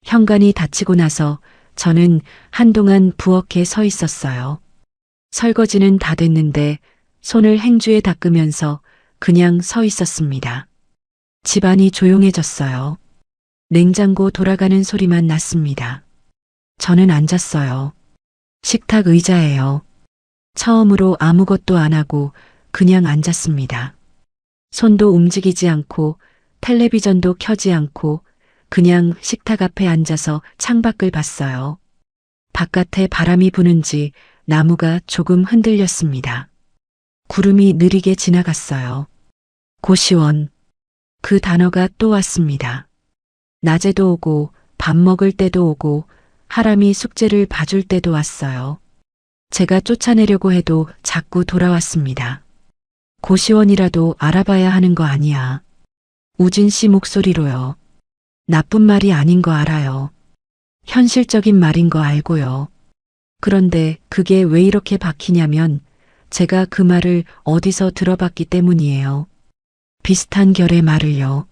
현관이 닫히고 나서 저는 한동안 부엌에 서 있었어요. 설거지는 다 됐는데 손을 행주에 닦으면서 그냥 서 있었습니다. 집안이 조용해졌어요. 냉장고 돌아가는 소리만 났습니다. 저는 앉았어요. 식탁 의자예요. 처음으로 아무것도 안 하고 그냥 앉았습니다. 손도 움직이지 않고 텔레비전도 켜지 않고 그냥 식탁 앞에 앉아서 창밖을 봤어요. 바깥에 바람이 부는지 나무가 조금 흔들렸습니다. 구름이 느리게 지나갔어요. 고시원. 그 단어가 또 왔습니다. 낮에도 오고 밥 먹을 때도 오고 하람이 숙제를 봐줄 때도 왔어요. 제가 쫓아내려고 해도 자꾸 돌아왔습니다. 고시원이라도 알아봐야 하는 거 아니야. 우진 씨 목소리로요. 나쁜 말이 아닌 거 알아요. 현실적인 말인 거 알고요. 그런데 그게 왜 이렇게 박히냐면 제가 그 말을 어디서 들어봤기 때문이에요. 비슷한 결의 말을요.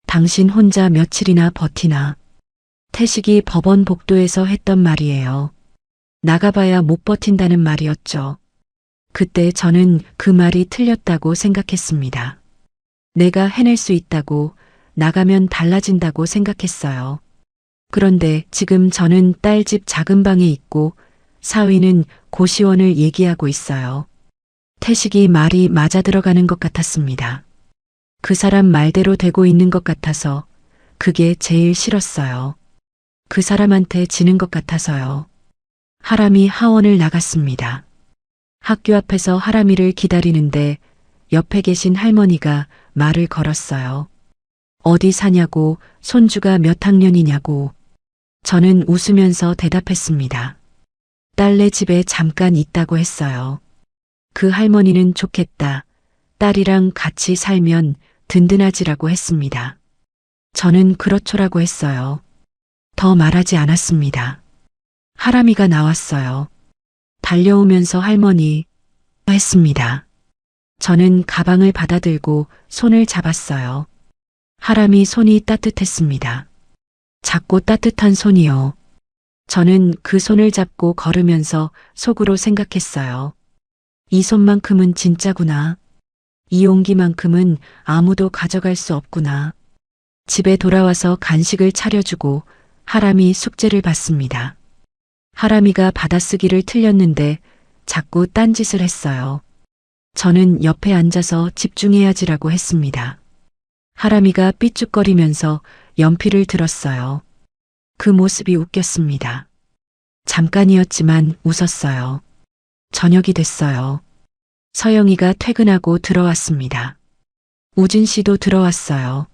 당신 혼자 며칠이나 버티나. 태식이 법원 복도에서 했던 말이에요. 나가봐야 못 버틴다는 말이었죠. 그때 저는 그 말이 틀렸다고 생각했습니다. 내가 해낼 수 있다고, 나가면 달라진다고 생각했어요. 그런데 지금 저는 딸 집 작은 방에 있고 사위는 고시원을 얘기하고 있어요. 태식이 말이 맞아 들어가는 것 같았습니다. 그 사람 말대로 되고 있는 것 같아서 그게 제일 싫었어요. 그 사람한테 지는 것 같아서요. 하람이 하원을 나갔습니다. 학교 앞에서 하람이를 기다리는데 옆에 계신 할머니가 말을 걸었어요. 어디 사냐고, 손주가 몇 학년이냐고. 저는 웃으면서 대답했습니다. 딸네 집에 잠깐 있다고 했어요. 그 할머니는 좋겠다. 딸이랑 같이 살면 든든하지라고 했습니다. 저는 그렇죠라고 했어요. 더 말하지 않았습니다. 하람이가 나왔어요. 달려오면서 할머니 했습니다. 저는 가방을 받아들고 손을 잡았어요. 하람이 손이 따뜻했습니다. 작고 따뜻한 손이요. 저는 그 손을 잡고 걸으면서 속으로 생각했어요. 이 손만큼은 진짜구나. 이 용기만큼은 아무도 가져갈 수 없구나. 집에 돌아와서 간식을 차려주고 하람이 숙제를 받습니다. 하람이가 받아쓰기를 틀렸는데 자꾸 딴짓을 했어요. 저는 옆에 앉아서 집중해야지라고 했습니다. 하람이가 삐죽거리면서 연필을 들었어요. 그 모습이 웃겼습니다. 잠깐이었지만 웃었어요. 저녁이 됐어요. 서영이가 퇴근하고 들어왔습니다. 우진 씨도 들어왔어요.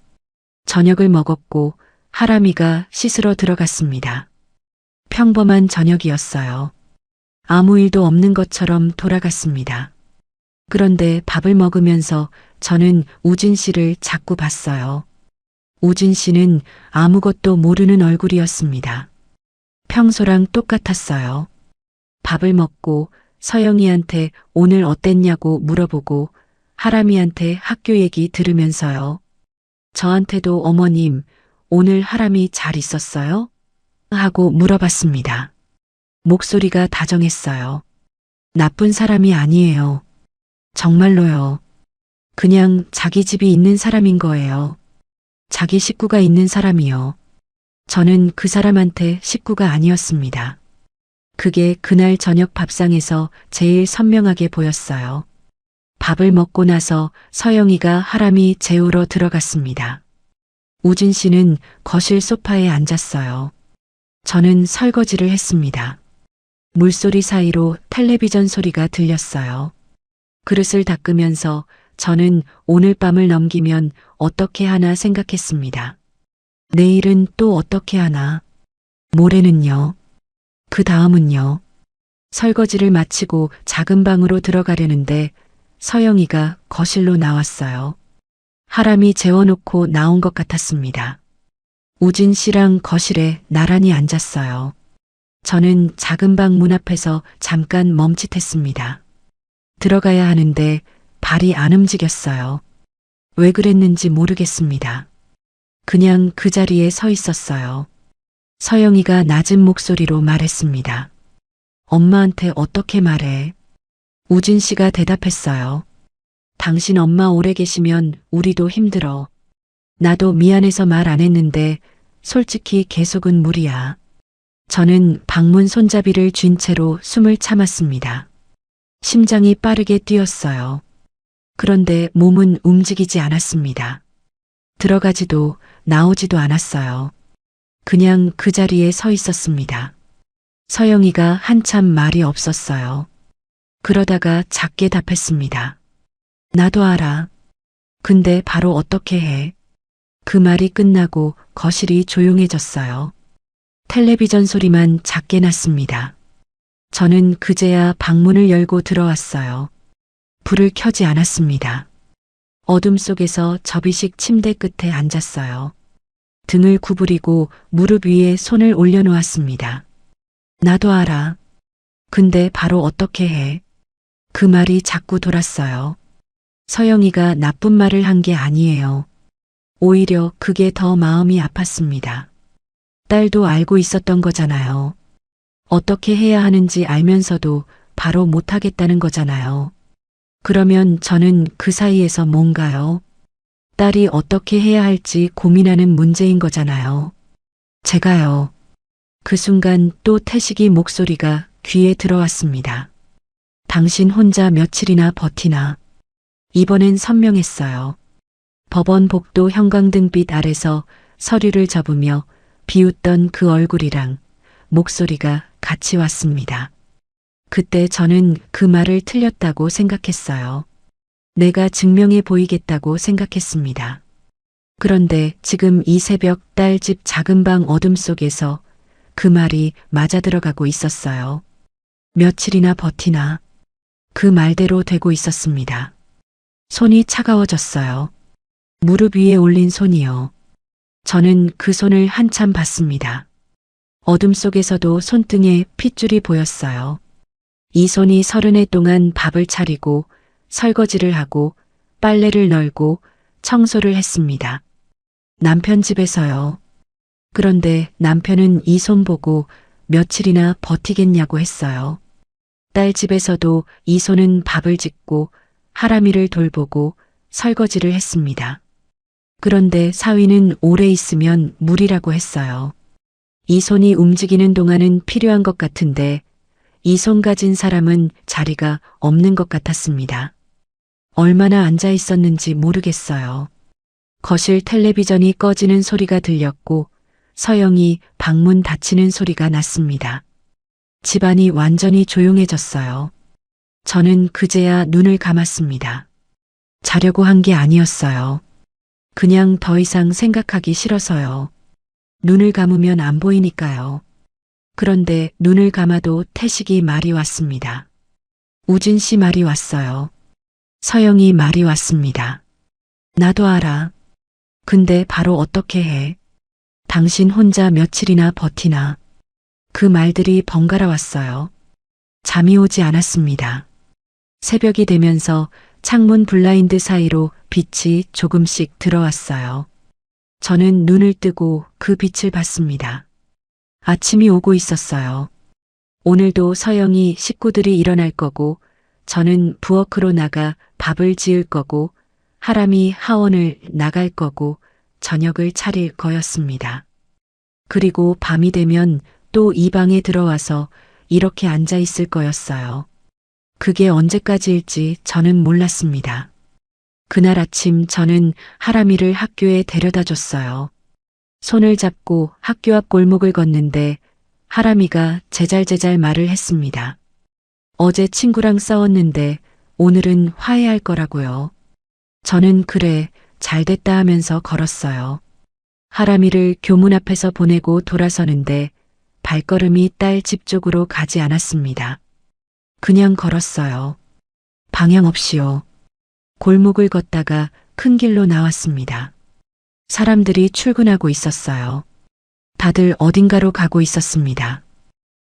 저녁을 먹었고 하람이가 씻으러 들어갔습니다. 평범한 저녁이었어요. 아무 일도 없는 것처럼 돌아갔습니다. 그런데 밥을 먹으면서 저는 우진 씨를 자꾸 봤어요. 우진 씨는 아무것도 모르는 얼굴이었습니다. 평소랑 똑같았어요. 밥을 먹고 서영이한테 오늘 어땠냐고 물어보고 하람이한테 학교 얘기 들으면서요. 저한테도 어머님, 오늘 하람이 잘 있었어요? 하고 물어봤습니다. 목소리가 다정했어요. 나쁜 사람이 아니에요. 정말로요. 그냥 자기 집이 있는 사람인 거예요. 자기 식구가 있는 사람이요. 저는 그 사람한테 식구가 아니었습니다. 그게 그날 저녁 밥상에서 제일 선명하게 보였어요. 밥을 먹고 나서 서영이가 하람이 재우러 들어갔습니다. 우진 씨는 거실 소파에 앉았어요. 저는 설거지를 했습니다. 물소리 사이로 텔레비전 소리가 들렸어요. 그릇을 닦으면서 저는 오늘 밤을 넘기면 어떻게 하나 생각했습니다. 내일은 또 어떻게 하나? 모레는요? 그 다음은요? 설거지를 마치고 작은 방으로 들어가려는데 서영이가 거실로 나왔어요. 하람이 재워놓고 나온 것 같았습니다. 우진 씨랑 거실에 나란히 앉았어요. 저는 작은 방 문 앞에서 잠깐 멈칫했습니다. 들어가야 하는데 발이 안 움직였어요. 왜 그랬는지 모르겠습니다. 그냥 그 자리에 서 있었어요. 서영이가 낮은 목소리로 말했습니다. 엄마한테 어떻게 말해? 우진 씨가 대답했어요. 당신 엄마 오래 계시면 우리도 힘들어. 나도 미안해서 말 안 했는데 솔직히 계속은 무리야. 저는 방문 손잡이를 쥔 채로 숨을 참았습니다. 심장이 빠르게 뛰었어요. 그런데 몸은 움직이지 않았습니다. 들어가지도 나오지도 않았어요. 그냥 그 자리에 서 있었습니다. 서영이가 한참 말이 없었어요. 그러다가 작게 답했습니다. 나도 알아. 근데 바로 어떻게 해? 그 말이 끝나고 거실이 조용해졌어요. 텔레비전 소리만 작게 났습니다. 저는 그제야 방문을 열고 들어왔어요. 불을 켜지 않았습니다. 어둠 속에서 접이식 침대 끝에 앉았어요. 등을 구부리고 무릎 위에 손을 올려놓았습니다. 나도 알아. 근데 바로 어떻게 해? 그 말이 자꾸 돌았어요. 서영이가 나쁜 말을 한 게 아니에요. 오히려 그게 더 마음이 아팠습니다. 딸도 알고 있었던 거잖아요. 어떻게 해야 하는지 알면서도 바로 못하겠다는 거잖아요. 그러면 저는 그 사이에서 뭔가요? 딸이 어떻게 해야 할지 고민하는 문제인 거잖아요. 제가요. 그 순간 또 태식이 목소리가 귀에 들어왔습니다. 당신 혼자 며칠이나 버티나. 이번엔 선명했어요. 법원 복도 형광등빛 아래서 서류를 접으며 비웃던 그 얼굴이랑 목소리가 같이 왔습니다. 그때 저는 그 말을 틀렸다고 생각했어요. 내가 증명해 보이겠다고 생각했습니다. 그런데 지금 이 새벽 딸 집 작은 방 어둠 속에서 그 말이 맞아 들어가고 있었어요. 며칠이나 버티나. 그 말대로 되고 있었습니다. 손이 차가워졌어요. 무릎 위에 올린 손이요. 저는 그 손을 한참 봤습니다. 어둠 속에서도 손등에 핏줄이 보였어요. 이 손이 30해 동안 밥을 차리고 설거지를 하고 빨래를 널고 청소를 했습니다. 남편 집에서요. 그런데 남편은 이 손 보고 며칠이나 버티겠냐고 했어요. 딸 집에서도 이 손은 밥을 짓고 하람이를 돌보고 설거지를 했습니다. 그런데 사위는 오래 있으면 무리라고 했어요. 이 손이 움직이는 동안은 필요한 것 같은데 이 손 가진 사람은 자리가 없는 것 같았습니다. 얼마나 앉아 있었는지 모르겠어요. 거실 텔레비전이 꺼지는 소리가 들렸고 서영이 방문 닫히는 소리가 났습니다. 집안이 완전히 조용해졌어요. 저는 그제야 눈을 감았습니다. 자려고 한 게 아니었어요. 그냥 더 이상 생각하기 싫어서요. 눈을 감으면 안 보이니까요. 그런데 눈을 감아도 태식이 말이 왔습니다. 우진 씨 말이 왔어요. 서영이 말이 왔습니다. 나도 알아. 근데 바로 어떻게 해? 당신 혼자 며칠이나 버티나. 그 말들이 번갈아 왔어요. 잠이 오지 않았습니다. 새벽이 되면서 창문 블라인드 사이로 빛이 조금씩 들어왔어요. 저는 눈을 뜨고 그 빛을 봤습니다. 아침이 오고 있었어요. 오늘도 서영이 식구들이 일어날 거고 저는 부엌으로 나가 밥을 지을 거고 하람이 하원을 나갈 거고 저녁을 차릴 거였습니다. 그리고 밤이 되면 또 이 방에 들어와서 이렇게 앉아 있을 거였어요. 그게 언제까지일지 저는 몰랐습니다. 그날 아침 저는 하람이를 학교에 데려다 줬어요. 손을 잡고 학교 앞 골목을 걷는데 하람이가 제잘제잘 말을 했습니다. 어제 친구랑 싸웠는데 오늘은 화해할 거라고요. 저는 그래, 잘됐다 하면서 걸었어요. 하람이를 교문 앞에서 보내고 돌아서는데 발걸음이 딸 집 쪽으로 가지 않았습니다. 그냥 걸었어요. 방향 없이요. 골목을 걷다가 큰 길로 나왔습니다. 사람들이 출근하고 있었어요. 다들 어딘가로 가고 있었습니다.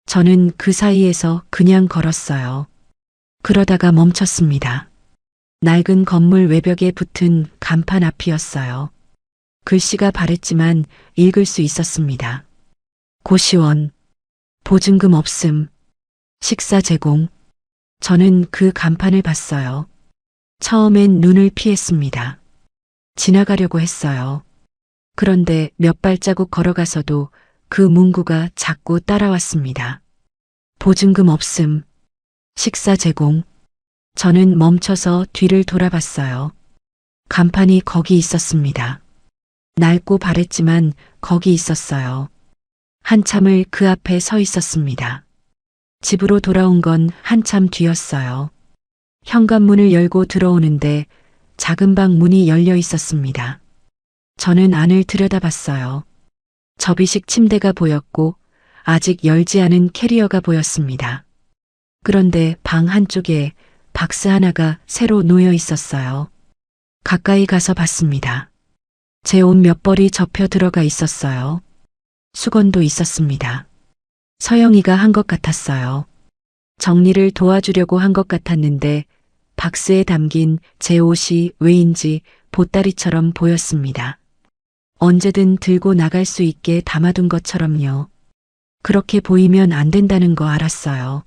저는 그 사이에서 그냥 걸었어요. 그러다가 멈췄습니다. 낡은 건물 외벽에 붙은 간판 앞이었어요. 글씨가 바랬지만 읽을 수 있었습니다. 고시원, 보증금 없음, 식사 제공. 저는 그 간판을 봤어요. 처음엔 눈을 피했습니다. 지나가려고 했어요. 그런데 몇 발자국 걸어가서도 그 문구가 자꾸 따라왔습니다. 보증금 없음, 식사 제공. 저는 멈춰서 뒤를 돌아봤어요. 간판이 거기 있었습니다. 낡고 바랬지만 거기 있었어요. 한참을 그 앞에 서 있었습니다. 집으로 돌아온 건 한참 뒤였어요. 현관문을 열고 들어오는데 작은 방 문이 열려 있었습니다. 저는 안을 들여다봤어요. 접이식 침대가 보였고 아직 열지 않은 캐리어가 보였습니다. 그런데 방 한쪽에 박스 하나가 새로 놓여 있었어요. 가까이 가서 봤습니다. 제 옷 몇 벌이 접혀 들어가 있었어요. 수건도 있었습니다. 서영이가 한 것 같았어요. 정리를 도와주려고 한 것 같았는데 박스에 담긴 제 옷이 왜인지 보따리처럼 보였습니다. 언제든 들고 나갈 수 있게 담아둔 것처럼요. 그렇게 보이면 안 된다는 거 알았어요.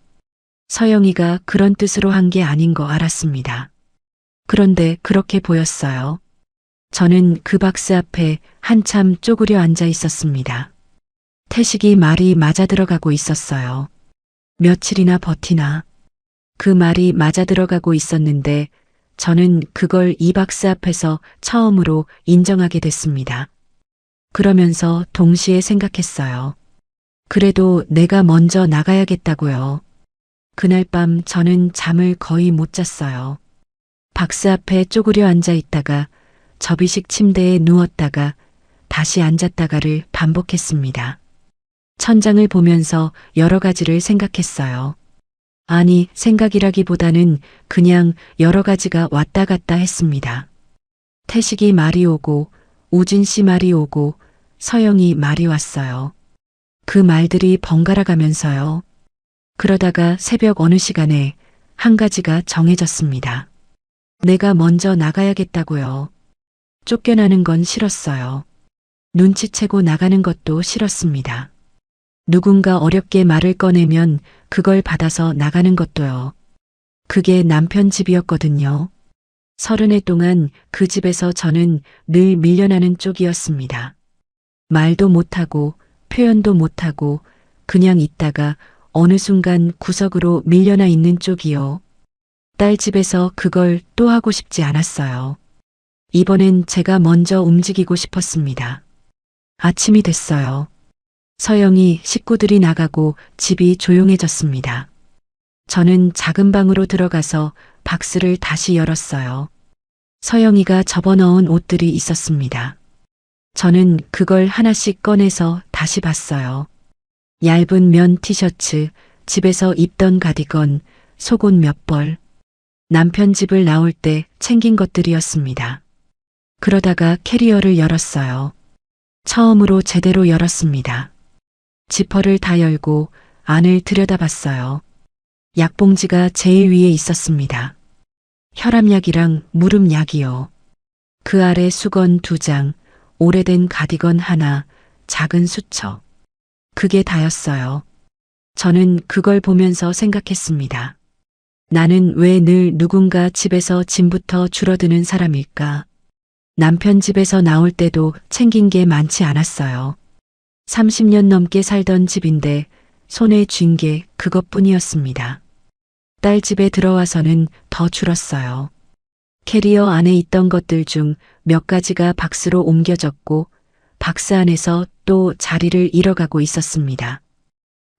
서영이가 그런 뜻으로 한 게 아닌 거 알았습니다. 그런데 그렇게 보였어요. 저는 그 박스 앞에 한참 쪼그려 앉아 있었습니다. 태식이 말이 맞아 들어가고 있었어요. 며칠이나 버티나. 그 말이 맞아 들어가고 있었는데 저는 그걸 이 박스 앞에서 처음으로 인정하게 됐습니다. 그러면서 동시에 생각했어요. 그래도 내가 먼저 나가야겠다고요. 그날 밤 저는 잠을 거의 못 잤어요. 박스 앞에 쪼그려 앉아 있다가 접이식 침대에 누웠다가 다시 앉았다가를 반복했습니다. 천장을 보면서 여러 가지를 생각했어요. 아니, 생각이라기보다는 그냥 여러 가지가 왔다 갔다 했습니다. 태식이 말이 오고, 우진 씨 말이 오고, 서영이 말이 왔어요. 그 말들이 번갈아 가면서요. 그러다가 새벽 어느 시간에 한 가지가 정해졌습니다. 내가 먼저 나가야겠다고요. 쫓겨나는 건 싫었어요. 눈치채고 나가는 것도 싫었습니다. 누군가 어렵게 말을 꺼내면 그걸 받아서 나가는 것도요. 그게 남편 집이었거든요. 30해 동안 그 집에서 저는 늘 밀려나는 쪽이었습니다. 말도 못하고 표현도 못하고 그냥 있다가 어느 순간 구석으로 밀려나 있는 쪽이요. 딸 집에서 그걸 또 하고 싶지 않았어요. 이번엔 제가 먼저 움직이고 싶었습니다. 아침이 됐어요. 서영이 식구들이 나가고 집이 조용해졌습니다. 저는 작은 방으로 들어가서 박스를 다시 열었어요. 서영이가 접어넣은 옷들이 있었습니다. 저는 그걸 하나씩 꺼내서 다시 봤어요. 얇은 면 티셔츠, 집에서 입던 가디건, 속옷 몇 벌. 남편 집을 나올 때 챙긴 것들이었습니다. 그러다가 캐리어를 열었어요. 처음으로 제대로 열었습니다. 지퍼를 다 열고 안을 들여다봤어요. 약봉지가 제일 위에 있었습니다. 혈압약이랑 무릎약이요. 그 아래 수건 2장, 오래된 가디건 하나, 작은 수첩. 그게 다였어요. 저는 그걸 보면서 생각했습니다. 나는 왜 늘 누군가 집에서 짐부터 줄어드는 사람일까? 남편 집에서 나올 때도 챙긴 게 많지 않았어요. 30년 넘게 살던 집인데 손에 쥔 게 그것뿐이었습니다. 딸 집에 들어와서는 더 줄었어요. 캐리어 안에 있던 것들 중 몇 가지가 박스로 옮겨졌고 박스 안에서 또 자리를 잃어가고 있었습니다.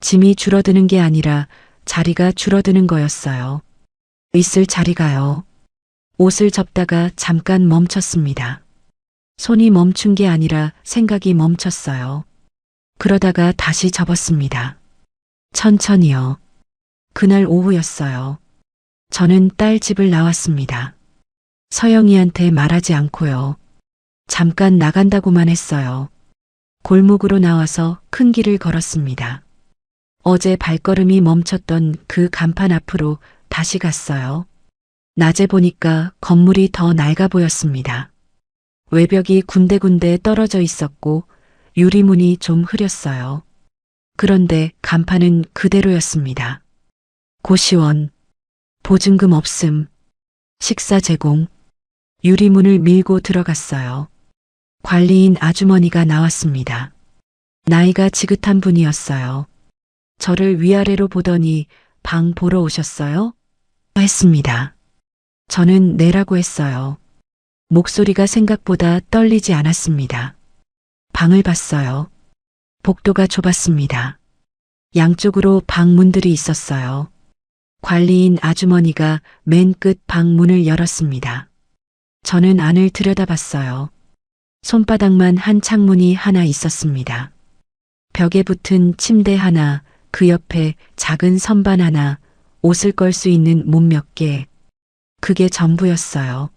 짐이 줄어드는 게 아니라 자리가 줄어드는 거였어요. 있을 자리가요. 옷을 접다가 잠깐 멈췄습니다. 손이 멈춘 게 아니라 생각이 멈췄어요. 그러다가 다시 접었습니다. 천천히요. 그날 오후였어요. 저는 딸 집을 나왔습니다. 서영이한테 말하지 않고요. 잠깐 나간다고만 했어요. 골목으로 나와서 큰 길을 걸었습니다. 어제 발걸음이 멈췄던 그 간판 앞으로 다시 갔어요. 낮에 보니까 건물이 더 낡아 보였습니다. 외벽이 군데군데 떨어져 있었고 유리문이 좀 흐렸어요. 그런데 간판은 그대로였습니다. 고시원, 보증금 없음, 식사 제공. 유리문을 밀고 들어갔어요. 관리인 아주머니가 나왔습니다. 나이가 지긋한 분이었어요. 저를 위아래로 보더니 방 보러 오셨어요? 했습니다. 저는 네라고 했어요. 목소리가 생각보다 떨리지 않았습니다. 방을 봤어요. 복도가 좁았습니다. 양쪽으로 방문들이 있었어요. 관리인 아주머니가 맨 끝 방문을 열었습니다. 저는 안을 들여다봤어요. 손바닥만 한 창문이 하나 있었습니다. 벽에 붙은 침대 하나, 그 옆에 작은 선반 하나, 옷을 걸 수 있는 문 몇 개. 그게 전부였어요.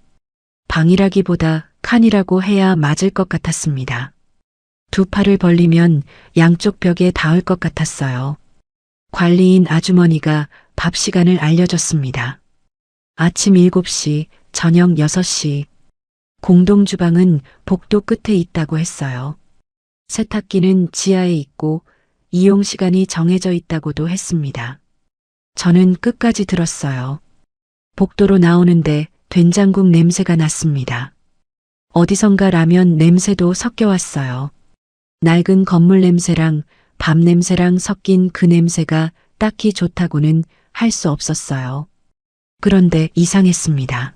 방이라기보다 칸이라고 해야 맞을 것 같았습니다. 두 팔을 벌리면 양쪽 벽에 닿을 것 같았어요. 관리인 아주머니가 밥 시간을 알려줬습니다. 아침 7시, 저녁 6시. 공동주방은 복도 끝에 있다고 했어요. 세탁기는 지하에 있고 이용 시간이 정해져 있다고도 했습니다. 저는 끝까지 들었어요. 복도로 나오는데 된장국 냄새가 났습니다. 어디선가 라면 냄새도 섞여 왔어요. 낡은 건물 냄새랑 밥 냄새랑 섞인 그 냄새가 딱히 좋다고는 할 수 없었어요. 그런데 이상했습니다.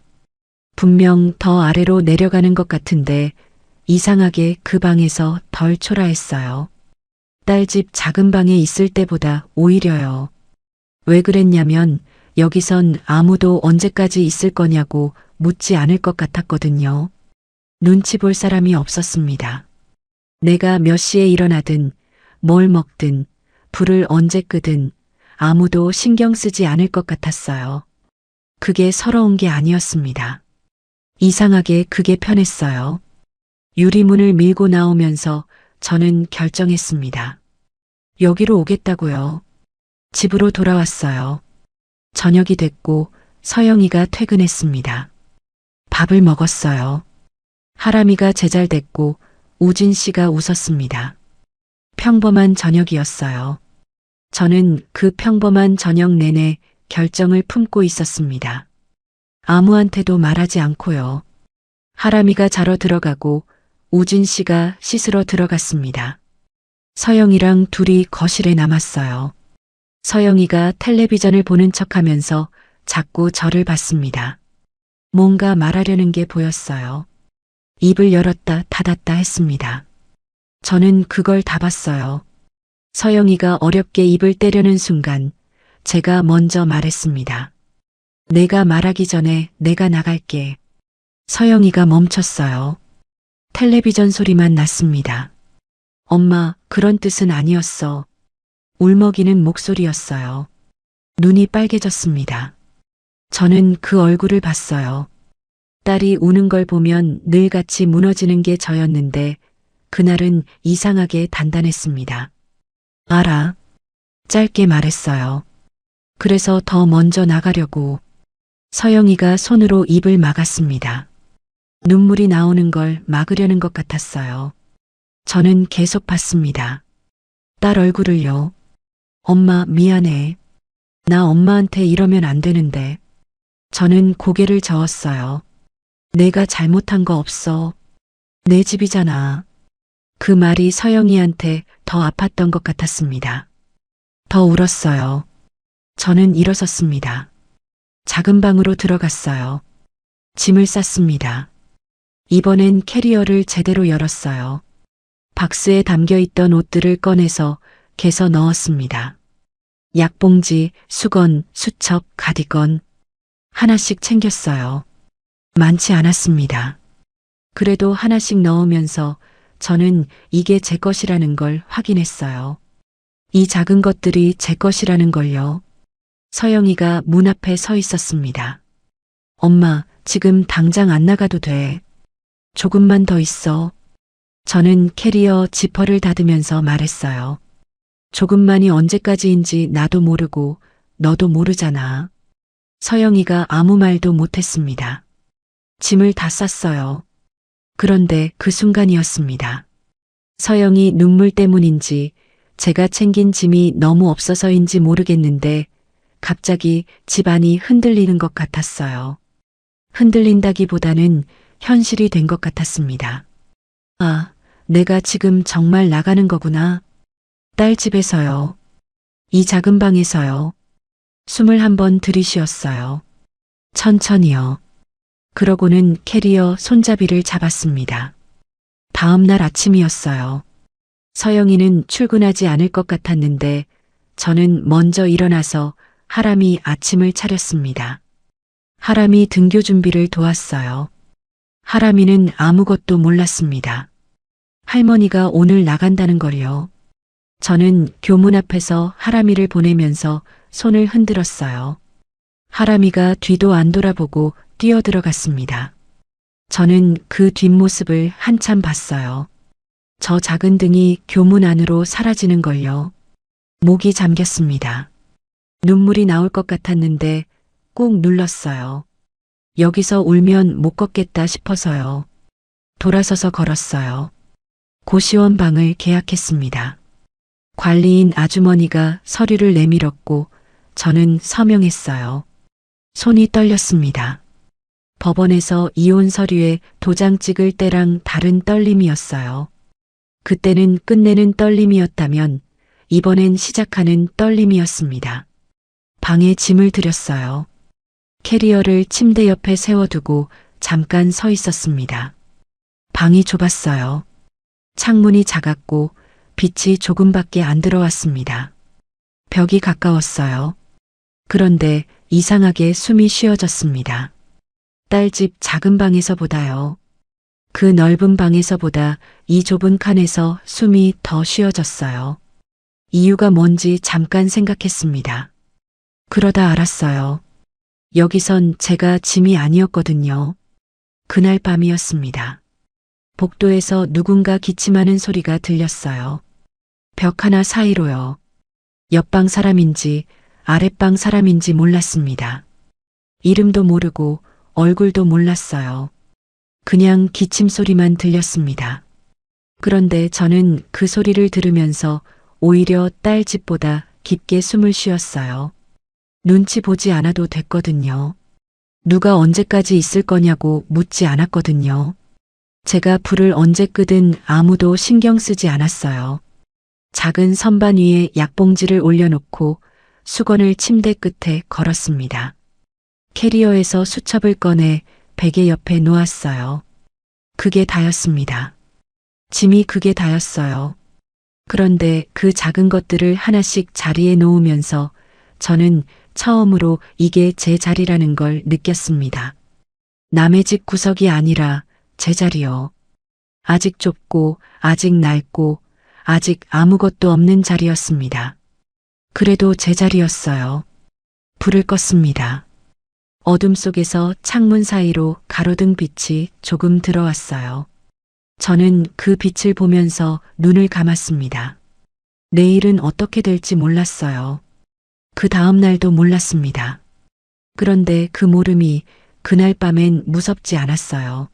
분명 더 아래로 내려가는 것 같은데 이상하게 그 방에서 덜 초라했어요. 딸집 작은 방에 있을 때보다 오히려요. 왜 그랬냐면 여기선 아무도 언제까지 있을 거냐고 묻지 않을 것 같았거든요. 눈치 볼 사람이 없었습니다. 내가 몇 시에 일어나든 뭘 먹든 불을 언제 끄든 아무도 신경 쓰지 않을 것 같았어요. 그게 서러운 게 아니었습니다. 이상하게 그게 편했어요. 유리문을 밀고 나오면서 저는 결정했습니다. 여기로 오겠다고요. 집으로 돌아왔어요. 저녁이 됐고 서영이가 퇴근했습니다. 밥을 먹었어요. 하람이가 제잘됐고 우진 씨가 웃었습니다. 평범한 저녁이었어요. 저는 그 평범한 저녁 내내 결정을 품고 있었습니다. 아무한테도 말하지 않고요. 하람이가 자러 들어가고 우진 씨가 씻으러 들어갔습니다. 서영이랑 둘이 거실에 남았어요. 서영이가 텔레비전을 보는 척하면서 자꾸 저를 봤습니다. 뭔가 말하려는 게 보였어요. 입을 열었다 닫았다 했습니다. 저는 그걸 다 봤어요. 서영이가 어렵게 입을 떼려는 순간 제가 먼저 말했습니다. 내가 말하기 전에 내가 나갈게. 서영이가 멈췄어요. 텔레비전 소리만 났습니다. 엄마, 그런 뜻은 아니었어. 울먹이는 목소리였어요. 눈이 빨개졌습니다. 저는 그 얼굴을 봤어요. 딸이 우는 걸 보면 늘 같이 무너지는 게 저였는데 그날은 이상하게 단단했습니다. 알아. 짧게 말했어요. 그래서 더 먼저 나가려고. 서영이가 손으로 입을 막았습니다. 눈물이 나오는 걸 막으려는 것 같았어요. 저는 계속 봤습니다. 딸 얼굴을요. 엄마 미안해. 나 엄마한테 이러면 안 되는데. 저는 고개를 저었어요. 내가 잘못한 거 없어. 내 집이잖아. 그 말이 서영이한테 더 아팠던 것 같았습니다. 더 울었어요. 저는 일어섰습니다. 작은 방으로 들어갔어요. 짐을 쌌습니다. 이번엔 캐리어를 제대로 열었어요. 박스에 담겨있던 옷들을 꺼내서 개서 넣었습니다. 약봉지, 수건, 수첩, 가디건 하나씩 챙겼어요. 많지 않았습니다. 그래도 하나씩 넣으면서 저는 이게 제 것이라는 걸 확인했어요. 이 작은 것들이 제 것이라는 걸요. 서영이가 문 앞에 서 있었습니다. 엄마, 지금 당장 안 나가도 돼. 조금만 더 있어. 저는 캐리어 지퍼를 닫으면서 말했어요. 조금만이 언제까지인지 나도 모르고 너도 모르잖아. 서영이가 아무 말도 못했습니다. 짐을 다 쌌어요. 그런데 그 순간이었습니다. 서영이 눈물 때문인지 제가 챙긴 짐이 너무 없어서인지 모르겠는데 갑자기 집안이 흔들리는 것 같았어요. 흔들린다기보다는 현실이 된 것 같았습니다. 아, 내가 지금 정말 나가는 거구나. 딸 집에서요. 이 작은 방에서요. 숨을 한번 들이쉬었어요. 천천히요. 그러고는 캐리어 손잡이를 잡았습니다. 다음 날 아침이었어요. 서영이는 출근하지 않을 것 같았는데 저는 먼저 일어나서 하람이 아침을 차렸습니다. 하람이 등교 준비를 도왔어요. 하람이는 아무것도 몰랐습니다. 할머니가 오늘 나간다는 걸요. 저는 교문 앞에서 하람이를 보내면서 손을 흔들었어요. 하람이가 뒤도 안 돌아보고 뛰어들어갔습니다. 저는 그 뒷모습을 한참 봤어요. 저 작은 등이 교문 안으로 사라지는 걸요. 목이 잠겼습니다. 눈물이 나올 것 같았는데 꾹 눌렀어요. 여기서 울면 못 걷겠다 싶어서요. 돌아서서 걸었어요. 고시원 방을 계약했습니다. 관리인 아주머니가 서류를 내밀었고 저는 서명했어요. 손이 떨렸습니다. 법원에서 이혼 서류에 도장 찍을 때랑 다른 떨림이었어요. 그때는 끝내는 떨림이었다면 이번엔 시작하는 떨림이었습니다. 방에 짐을 들였어요. 캐리어를 침대 옆에 세워두고 잠깐 서 있었습니다. 방이 좁았어요. 창문이 작았고 빛이 조금밖에 안 들어왔습니다. 벽이 가까웠어요. 그런데 이상하게 숨이 쉬어졌습니다. 딸집 작은 방에서보다요. 그 넓은 방에서보다 이 좁은 칸에서 숨이 더 쉬어졌어요. 이유가 뭔지 잠깐 생각했습니다. 그러다 알았어요. 여기선 제가 짐이 아니었거든요. 그날 밤이었습니다. 복도에서 누군가 기침하는 소리가 들렸어요. 벽 하나 사이로요. 옆방 사람인지 아랫방 사람인지 몰랐습니다. 이름도 모르고 얼굴도 몰랐어요. 그냥 기침 소리만 들렸습니다. 그런데 저는 그 소리를 들으면서 오히려 딸 집보다 깊게 숨을 쉬었어요. 눈치 보지 않아도 됐거든요. 누가 언제까지 있을 거냐고 묻지 않았거든요. 제가 불을 언제 끄든 아무도 신경 쓰지 않았어요. 작은 선반 위에 약봉지를 올려놓고 수건을 침대 끝에 걸었습니다. 캐리어에서 수첩을 꺼내 베개 옆에 놓았어요. 그게 다였습니다. 짐이 그게 다였어요. 그런데 그 작은 것들을 하나씩 자리에 놓으면서 저는 처음으로 이게 제 자리라는 걸 느꼈습니다. 남의 집 구석이 아니라 제 자리요. 아직 좁고 아직 낡고 아직 아무것도 없는 자리였습니다. 그래도 제 자리였어요. 불을 껐습니다. 어둠 속에서 창문 사이로 가로등 빛이 조금 들어왔어요. 저는 그 빛을 보면서 눈을 감았습니다. 내일은 어떻게 될지 몰랐어요. 그 다음 날도 몰랐습니다. 그런데 그 모름이 그날 밤엔 무섭지 않았어요.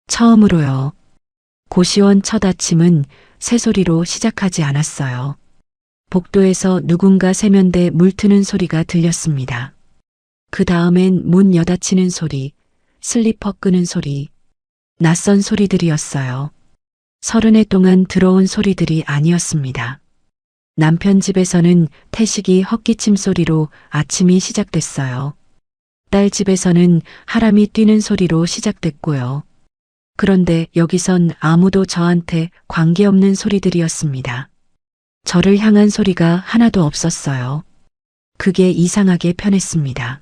처음으로요. 고시원 첫 아침은 새소리로 시작하지 않았어요. 복도에서 누군가 세면대 물 트는 소리가 들렸습니다. 그 다음엔 문 여닫히는 소리, 슬리퍼 끄는 소리, 낯선 소리들이었어요. 30해 동안 들어온 소리들이 아니었습니다. 남편 집에서는 태식이 헛기침 소리로 아침이 시작됐어요. 딸 집에서는 하람이 뛰는 소리로 시작됐고요. 그런데 여기선 아무도 저한테 관계없는 소리들이었습니다. 저를 향한 소리가 하나도 없었어요. 그게 이상하게 편했습니다.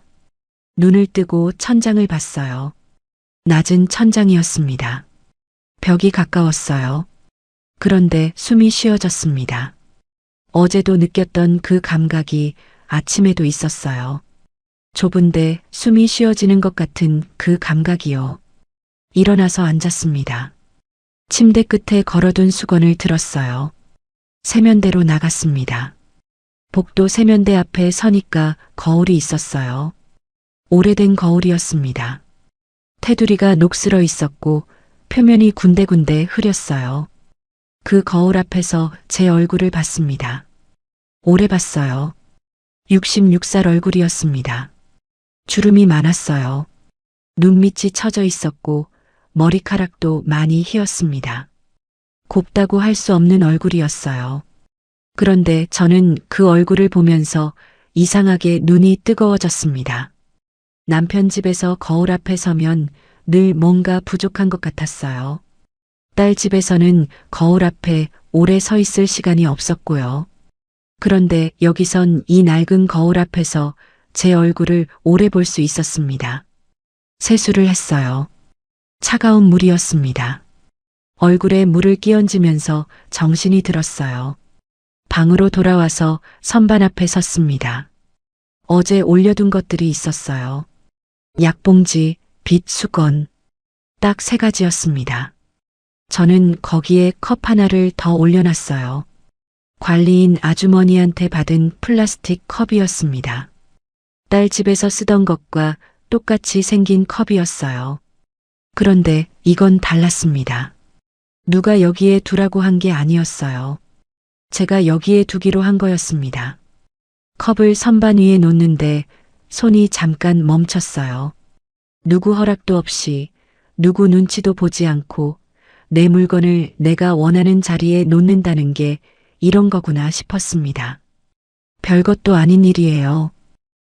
눈을 뜨고 천장을 봤어요. 낮은 천장이었습니다. 벽이 가까웠어요. 그런데 숨이 쉬어졌습니다. 어제도 느꼈던 그 감각이 아침에도 있었어요. 좁은데 숨이 쉬어지는 것 같은 그 감각이요. 일어나서 앉았습니다. 침대 끝에 걸어둔 수건을 들었어요. 세면대로 나갔습니다. 복도 세면대 앞에 서니까 거울이 있었어요. 오래된 거울이었습니다. 테두리가 녹슬어 있었고 표면이 군데군데 흐렸어요. 그 거울 앞에서 제 얼굴을 봤습니다. 오래 봤어요. 66살 얼굴이었습니다. 주름이 많았어요. 눈밑이 처져 있었고 머리카락도 많이 휘었습니다. 곱다고 할 수 없는 얼굴이었어요. 그런데 저는 그 얼굴을 보면서 이상하게 눈이 뜨거워졌습니다. 남편 집에서 거울 앞에 서면 늘 뭔가 부족한 것 같았어요. 딸 집에서는 거울 앞에 오래 서 있을 시간이 없었고요. 그런데 여기선 이 낡은 거울 앞에서 제 얼굴을 오래 볼 수 있었습니다. 세수를 했어요. 차가운 물이었습니다. 얼굴에 물을 끼얹으면서 정신이 들었어요. 방으로 돌아와서 선반 앞에 섰습니다. 어제 올려둔 것들이 있었어요. 약봉지, 빗, 수건. 딱 3가지였습니다. 저는 거기에 컵 하나를 더 올려놨어요. 관리인 아주머니한테 받은 플라스틱 컵이었습니다. 딸 집에서 쓰던 것과 똑같이 생긴 컵이었어요. 그런데 이건 달랐습니다. 누가 여기에 두라고 한 게 아니었어요. 제가 여기에 두기로 한 거였습니다. 컵을 선반 위에 놓는데 손이 잠깐 멈췄어요. 누구 허락도 없이, 누구 눈치도 보지 않고 내 물건을 내가 원하는 자리에 놓는다는 게 이런 거구나 싶었습니다. 별것도 아닌 일이에요.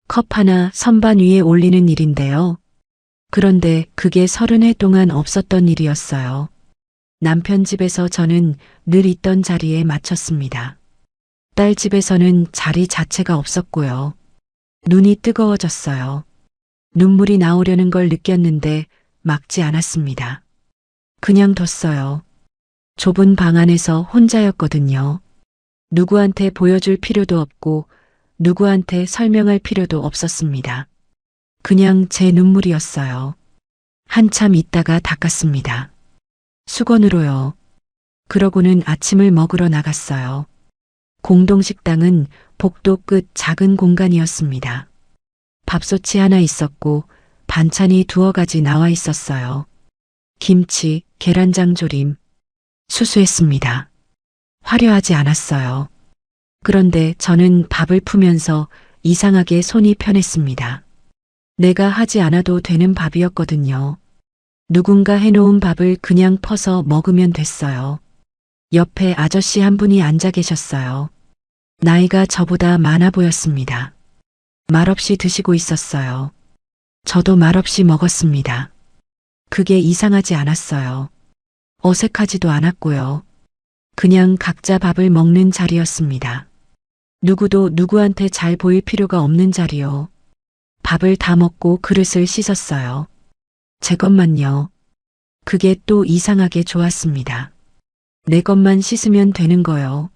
컵 하나 선반 위에 올리는 일인데요. 그런데 그게 30해 동안 없었던 일이었어요. 남편 집에서 저는 늘 있던 자리에 맞췄습니다. 딸 집에서는 자리 자체가 없었고요. 눈이 뜨거워졌어요. 눈물이 나오려는 걸 느꼈는데 막지 않았습니다. 그냥 뒀어요. 좁은 방 안에서 혼자였거든요. 누구한테 보여줄 필요도 없고 누구한테 설명할 필요도 없었습니다. 그냥 제 눈물이었어요. 한참 있다가 닦았습니다. 수건으로요. 그러고는 아침을 먹으러 나갔어요. 공동식당은 복도 끝 작은 공간이었습니다. 밥솥이 하나 있었고 반찬이 2가지 나와 있었어요. 김치, 계란장 조림. 수수했습니다. 화려하지 않았어요. 그런데 저는 밥을 푸면서 이상하게 손이 편했습니다. 내가 하지 않아도 되는 밥이었거든요. 누군가 해놓은 밥을 그냥 퍼서 먹으면 됐어요. 옆에 아저씨 한 분이 앉아 계셨어요. 나이가 저보다 많아 보였습니다. 말없이 드시고 있었어요. 저도 말없이 먹었습니다. 그게 이상하지 않았어요. 어색하지도 않았고요. 그냥 각자 밥을 먹는 자리였습니다. 누구도 누구한테 잘 보일 필요가 없는 자리요. 밥을 다 먹고 그릇을 씻었어요. 제 것만요. 그게 또 이상하게 좋았습니다. 내 것만 씻으면 되는 거요.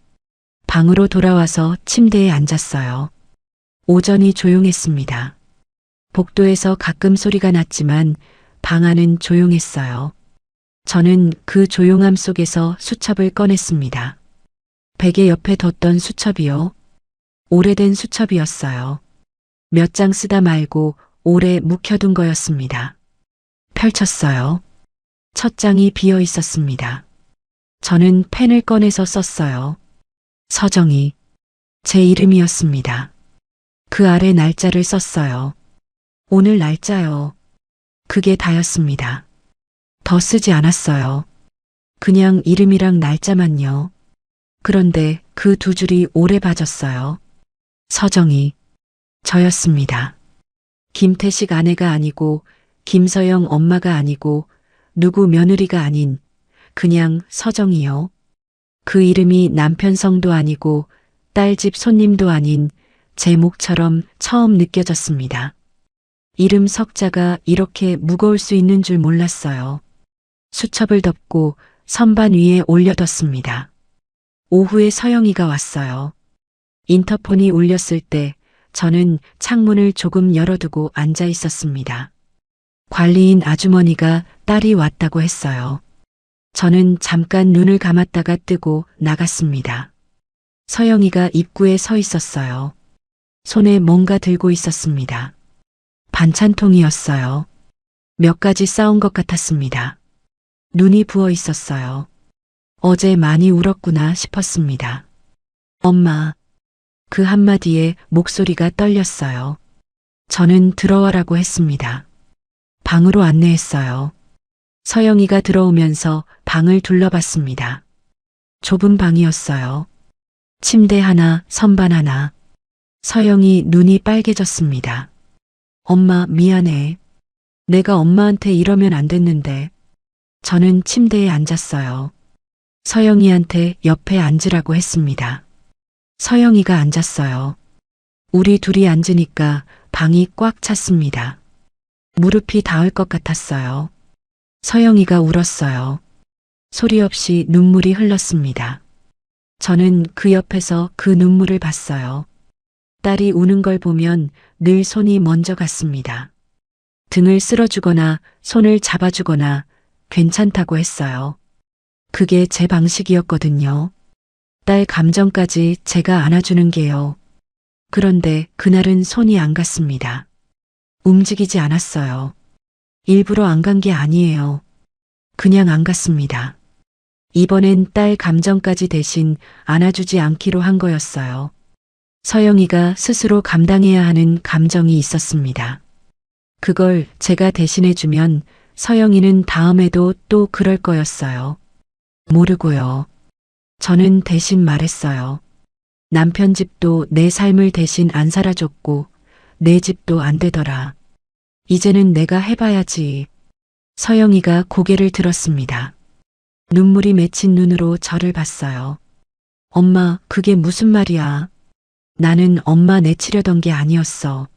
방으로 돌아와서 침대에 앉았어요. 오전이 조용했습니다. 복도에서 가끔 소리가 났지만 방 안은 조용했어요. 저는 그 조용함 속에서 수첩을 꺼냈습니다. 베개 옆에 뒀던 수첩이요. 오래된 수첩이었어요. 몇 장 쓰다 말고 오래 묵혀둔 거였습니다. 펼쳤어요. 첫 장이 비어 있었습니다. 저는 펜을 꺼내서 썼어요. 서정희. 제 이름이었습니다. 그 아래 날짜를 썼어요. 오늘 날짜요. 그게 다였습니다. 더 쓰지 않았어요. 그냥 이름이랑 날짜만요. 그런데 그 2줄이 오래 봐졌어요. 서정희. 저였습니다. 김태식 아내가 아니고 김서영 엄마가 아니고 누구 며느리가 아닌 그냥 서정이요. 그 이름이 남편 성도 아니고 딸 집 손님도 아닌 제 목처럼 처음 느껴졌습니다. 이름 석자가 이렇게 무거울 수 있는 줄 몰랐어요. 수첩을 덮고 선반 위에 올려뒀습니다. 오후에 서영이가 왔어요. 인터폰이 울렸을 때 저는 창문을 조금 열어두고 앉아 있었습니다. 관리인 아주머니가 딸이 왔다고 했어요. 저는 잠깐 눈을 감았다가 뜨고 나갔습니다. 서영이가 입구에 서 있었어요. 손에 뭔가 들고 있었습니다. 반찬통이었어요. 몇 가지 싸운 것 같았습니다. 눈이 부어 있었어요. 어제 많이 울었구나 싶었습니다. 엄마. 그 한마디에 목소리가 떨렸어요. 저는 들어와라고 했습니다. 방으로 안내했어요. 서영이가 들어오면서 방을 둘러봤습니다. 좁은 방이었어요. 침대 하나, 선반 하나. 서영이 눈이 빨개졌습니다. 엄마, 미안해. 내가 엄마한테 이러면 안 됐는데. 저는 침대에 앉았어요. 서영이한테 옆에 앉으라고 했습니다. 서영이가 앉았어요. 우리 둘이 앉으니까 방이 꽉 찼습니다. 무릎이 닿을 것 같았어요. 서영이가 울었어요. 소리 없이 눈물이 흘렀습니다. 저는 그 옆에서 그 눈물을 봤어요. 딸이 우는 걸 보면 늘 손이 먼저 갔습니다. 등을 쓸어주거나 손을 잡아주거나 괜찮다고 했어요. 그게 제 방식이었거든요. 딸 감정까지 제가 안아주는 게요. 그런데 그날은 손이 안 갔습니다. 움직이지 않았어요. 일부러 안 간 게 아니에요. 그냥 안 갔습니다. 이번엔 딸 감정까지 대신 안아주지 않기로 한 거였어요. 서영이가 스스로 감당해야 하는 감정이 있었습니다. 그걸 제가 대신해주면 서영이는 다음에도 또 그럴 거였어요. 모르고요. 저는 대신 말했어요. 남편 집도 내 삶을 대신 안 살아줬고 내 집도 안 되더라. 이제는 내가 해봐야지. 서영이가 고개를 들었습니다. 눈물이 맺힌 눈으로 저를 봤어요. 엄마, 그게 무슨 말이야? 나는 엄마 내치려던 게 아니었어.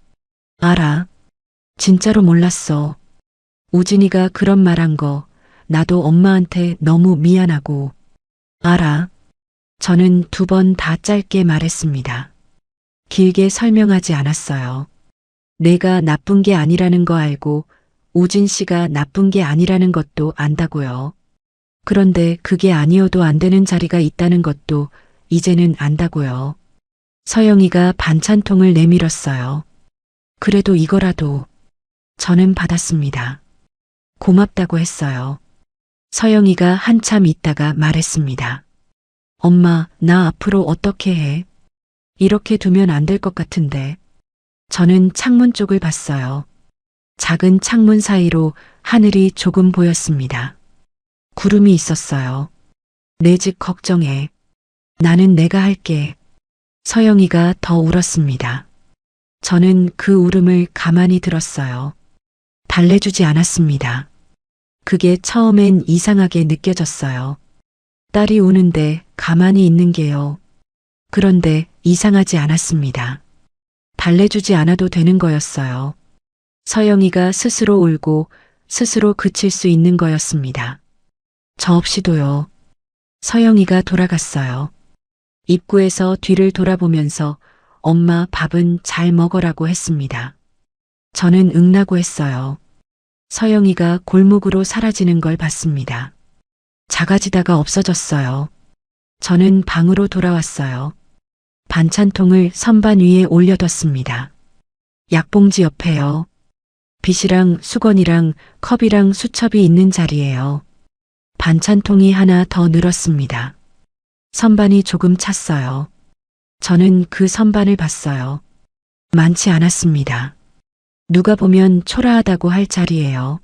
알아. 진짜로 몰랐어. 우진이가 그런 말한 거 나도 엄마한테 너무 미안하고. 알아. 저는 2번 다 짧게 말했습니다. 길게 설명하지 않았어요. 내가 나쁜 게 아니라는 거 알고 우진 씨가 나쁜 게 아니라는 것도 안다고요. 그런데 그게 아니어도 안 되는 자리가 있다는 것도 이제는 안다고요. 서영이가 반찬통을 내밀었어요. 그래도 이거라도. 저는 받았습니다. 고맙다고 했어요. 서영이가 한참 있다가 말했습니다. 엄마, 나 앞으로 어떻게 해? 이렇게 두면 안 될 것 같은데. 저는 창문 쪽을 봤어요. 작은 창문 사이로 하늘이 조금 보였습니다. 구름이 있었어요. 내 집 걱정해. 나는 내가 할게. 서영이가 더 울었습니다. 저는 그 울음을 가만히 들었어요. 달래주지 않았습니다. 그게 처음엔 이상하게 느껴졌어요. 딸이 우는데 가만히 있는 게요. 그런데 이상하지 않았습니다. 달래주지 않아도 되는 거였어요. 서영이가 스스로 울고 스스로 그칠 수 있는 거였습니다. 저 없이도요. 서영이가 돌아갔어요. 입구에서 뒤를 돌아보면서 엄마 밥은 잘 먹으라고 했습니다. 저는 응라고 했어요. 서영이가 골목으로 사라지는 걸 봤습니다. 작아지다가 없어졌어요. 저는 방으로 돌아왔어요. 반찬통을 선반 위에 올려뒀습니다. 약봉지 옆에요. 빗이랑 수건이랑 컵이랑 수첩이 있는 자리예요. 반찬통이 하나 더 늘었습니다. 선반이 조금 찼어요. 저는 그 선반을 봤어요. 많지 않았습니다. 누가 보면 초라하다고 할 자리예요.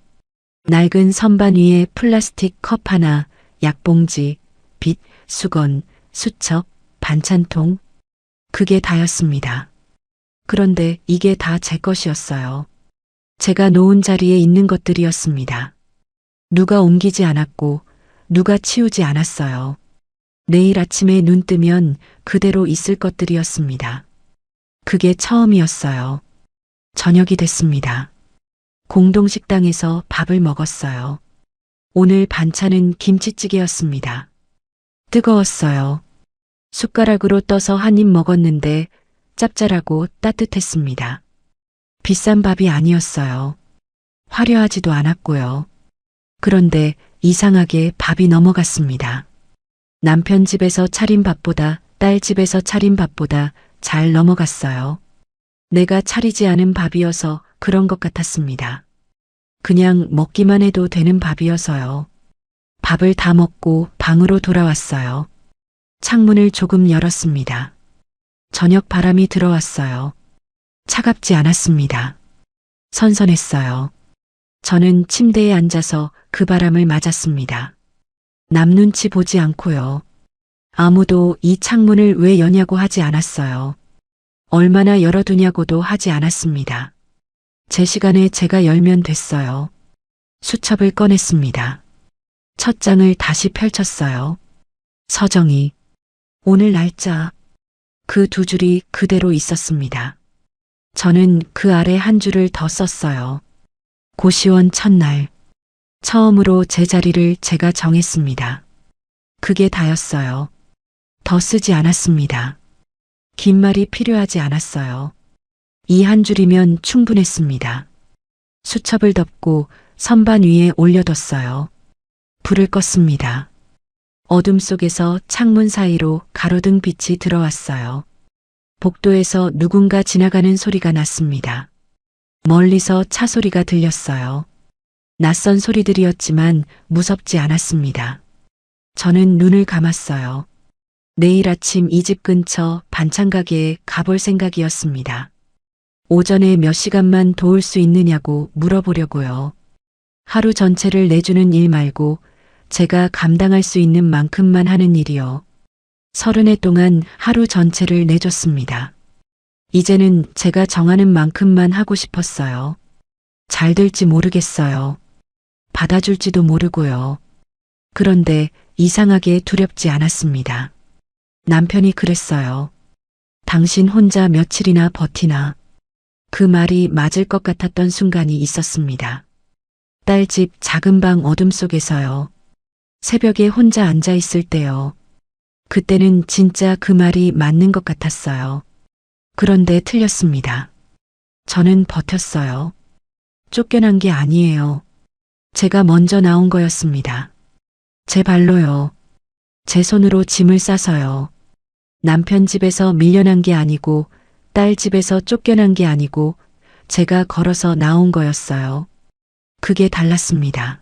낡은 선반 위에 플라스틱 컵 하나, 약봉지, 빗, 수건, 수첩, 반찬통. 그게 다였습니다. 그런데 이게 다 제 것이었어요. 제가 놓은 자리에 있는 것들이었습니다. 누가 옮기지 않았고 누가 치우지 않았어요. 내일 아침에 눈 뜨면 그대로 있을 것들이었습니다. 그게 처음이었어요. 저녁이 됐습니다. 공동식당에서 밥을 먹었어요. 오늘 반찬은 김치찌개였습니다. 뜨거웠어요. 숟가락으로 떠서 한 입 먹었는데 짭짤하고 따뜻했습니다. 비싼 밥이 아니었어요. 화려하지도 않았고요. 그런데 이상하게 밥이 넘어갔습니다. 남편 집에서 차린 밥보다 딸 집에서 차린 밥보다 잘 넘어갔어요. 내가 차리지 않은 밥이어서 그런 것 같았습니다. 그냥 먹기만 해도 되는 밥이어서요. 밥을 다 먹고 방으로 돌아왔어요. 창문을 조금 열었습니다. 저녁 바람이 들어왔어요. 차갑지 않았습니다. 선선했어요. 저는 침대에 앉아서 그 바람을 맞았습니다. 남 눈치 보지 않고요. 아무도 이 창문을 왜 여냐고 하지 않았어요. 얼마나 열어두냐고도 하지 않았습니다. 제 시간에 제가 열면 됐어요. 수첩을 꺼냈습니다. 첫 장을 다시 펼쳤어요. 서정희. 오늘 날짜. 그 두 줄이 그대로 있었습니다. 저는 그 아래 한 줄을 더 썼어요. 고시원 첫날. 처음으로 제 자리를 제가 정했습니다. 그게 다였어요. 더 쓰지 않았습니다. 긴 말이 필요하지 않았어요. 이 한 줄이면 충분했습니다. 수첩을 덮고 선반 위에 올려뒀어요. 불을 껐습니다. 어둠 속에서 창문 사이로 가로등 빛이 들어왔어요. 복도에서 누군가 지나가는 소리가 났습니다. 멀리서 차 소리가 들렸어요. 낯선 소리들이었지만 무섭지 않았습니다. 저는 눈을 감았어요. 내일 아침 이 집 근처 반찬 가게에 가볼 생각이었습니다. 오전에 몇 시간만 도울 수 있느냐고 물어보려고요. 하루 전체를 내주는 일 말고 제가 감당할 수 있는 만큼만 하는 일이요. 30해 동안 하루 전체를 내줬습니다. 이제는 제가 정하는 만큼만 하고 싶었어요. 잘 될지 모르겠어요. 받아줄지도 모르고요. 그런데 이상하게 두렵지 않았습니다. 남편이 그랬어요. 당신 혼자 며칠이나 버티나. 그 말이 맞을 것 같았던 순간이 있었습니다. 딸 집 작은 방 어둠 속에서요. 새벽에 혼자 앉아 있을 때요. 그때는 진짜 그 말이 맞는 것 같았어요. 그런데 틀렸습니다. 저는 버텼어요. 쫓겨난 게 아니에요. 제가 먼저 나온 거였습니다. 제 발로요. 제 손으로 짐을 싸서요. 남편 집에서 밀려난 게 아니고 딸 집에서 쫓겨난 게 아니고 제가 걸어서 나온 거였어요. 그게 달랐습니다.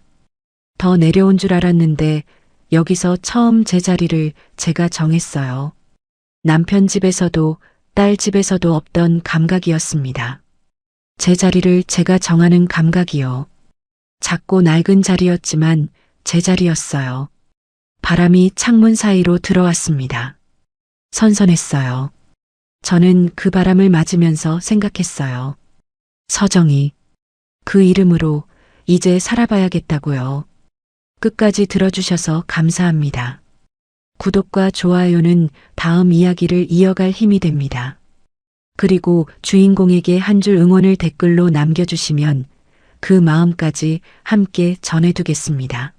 더 내려온 줄 알았는데 여기서 처음 제 자리를 제가 정했어요. 남편 집에서도 딸 집에서도 없던 감각이었습니다. 제 자리를 제가 정하는 감각이요. 작고 낡은 자리였지만 제 자리였어요. 바람이 창문 사이로 들어왔습니다. 선선했어요. 저는 그 바람을 맞으면서 생각했어요. 서정희. 그 이름으로 이제 살아봐야겠다고요. 끝까지 들어주셔서 감사합니다. 구독과 좋아요는 다음 이야기를 이어갈 힘이 됩니다. 그리고 주인공에게 한 줄 응원을 댓글로 남겨주시면 그 마음까지 함께 전해두겠습니다.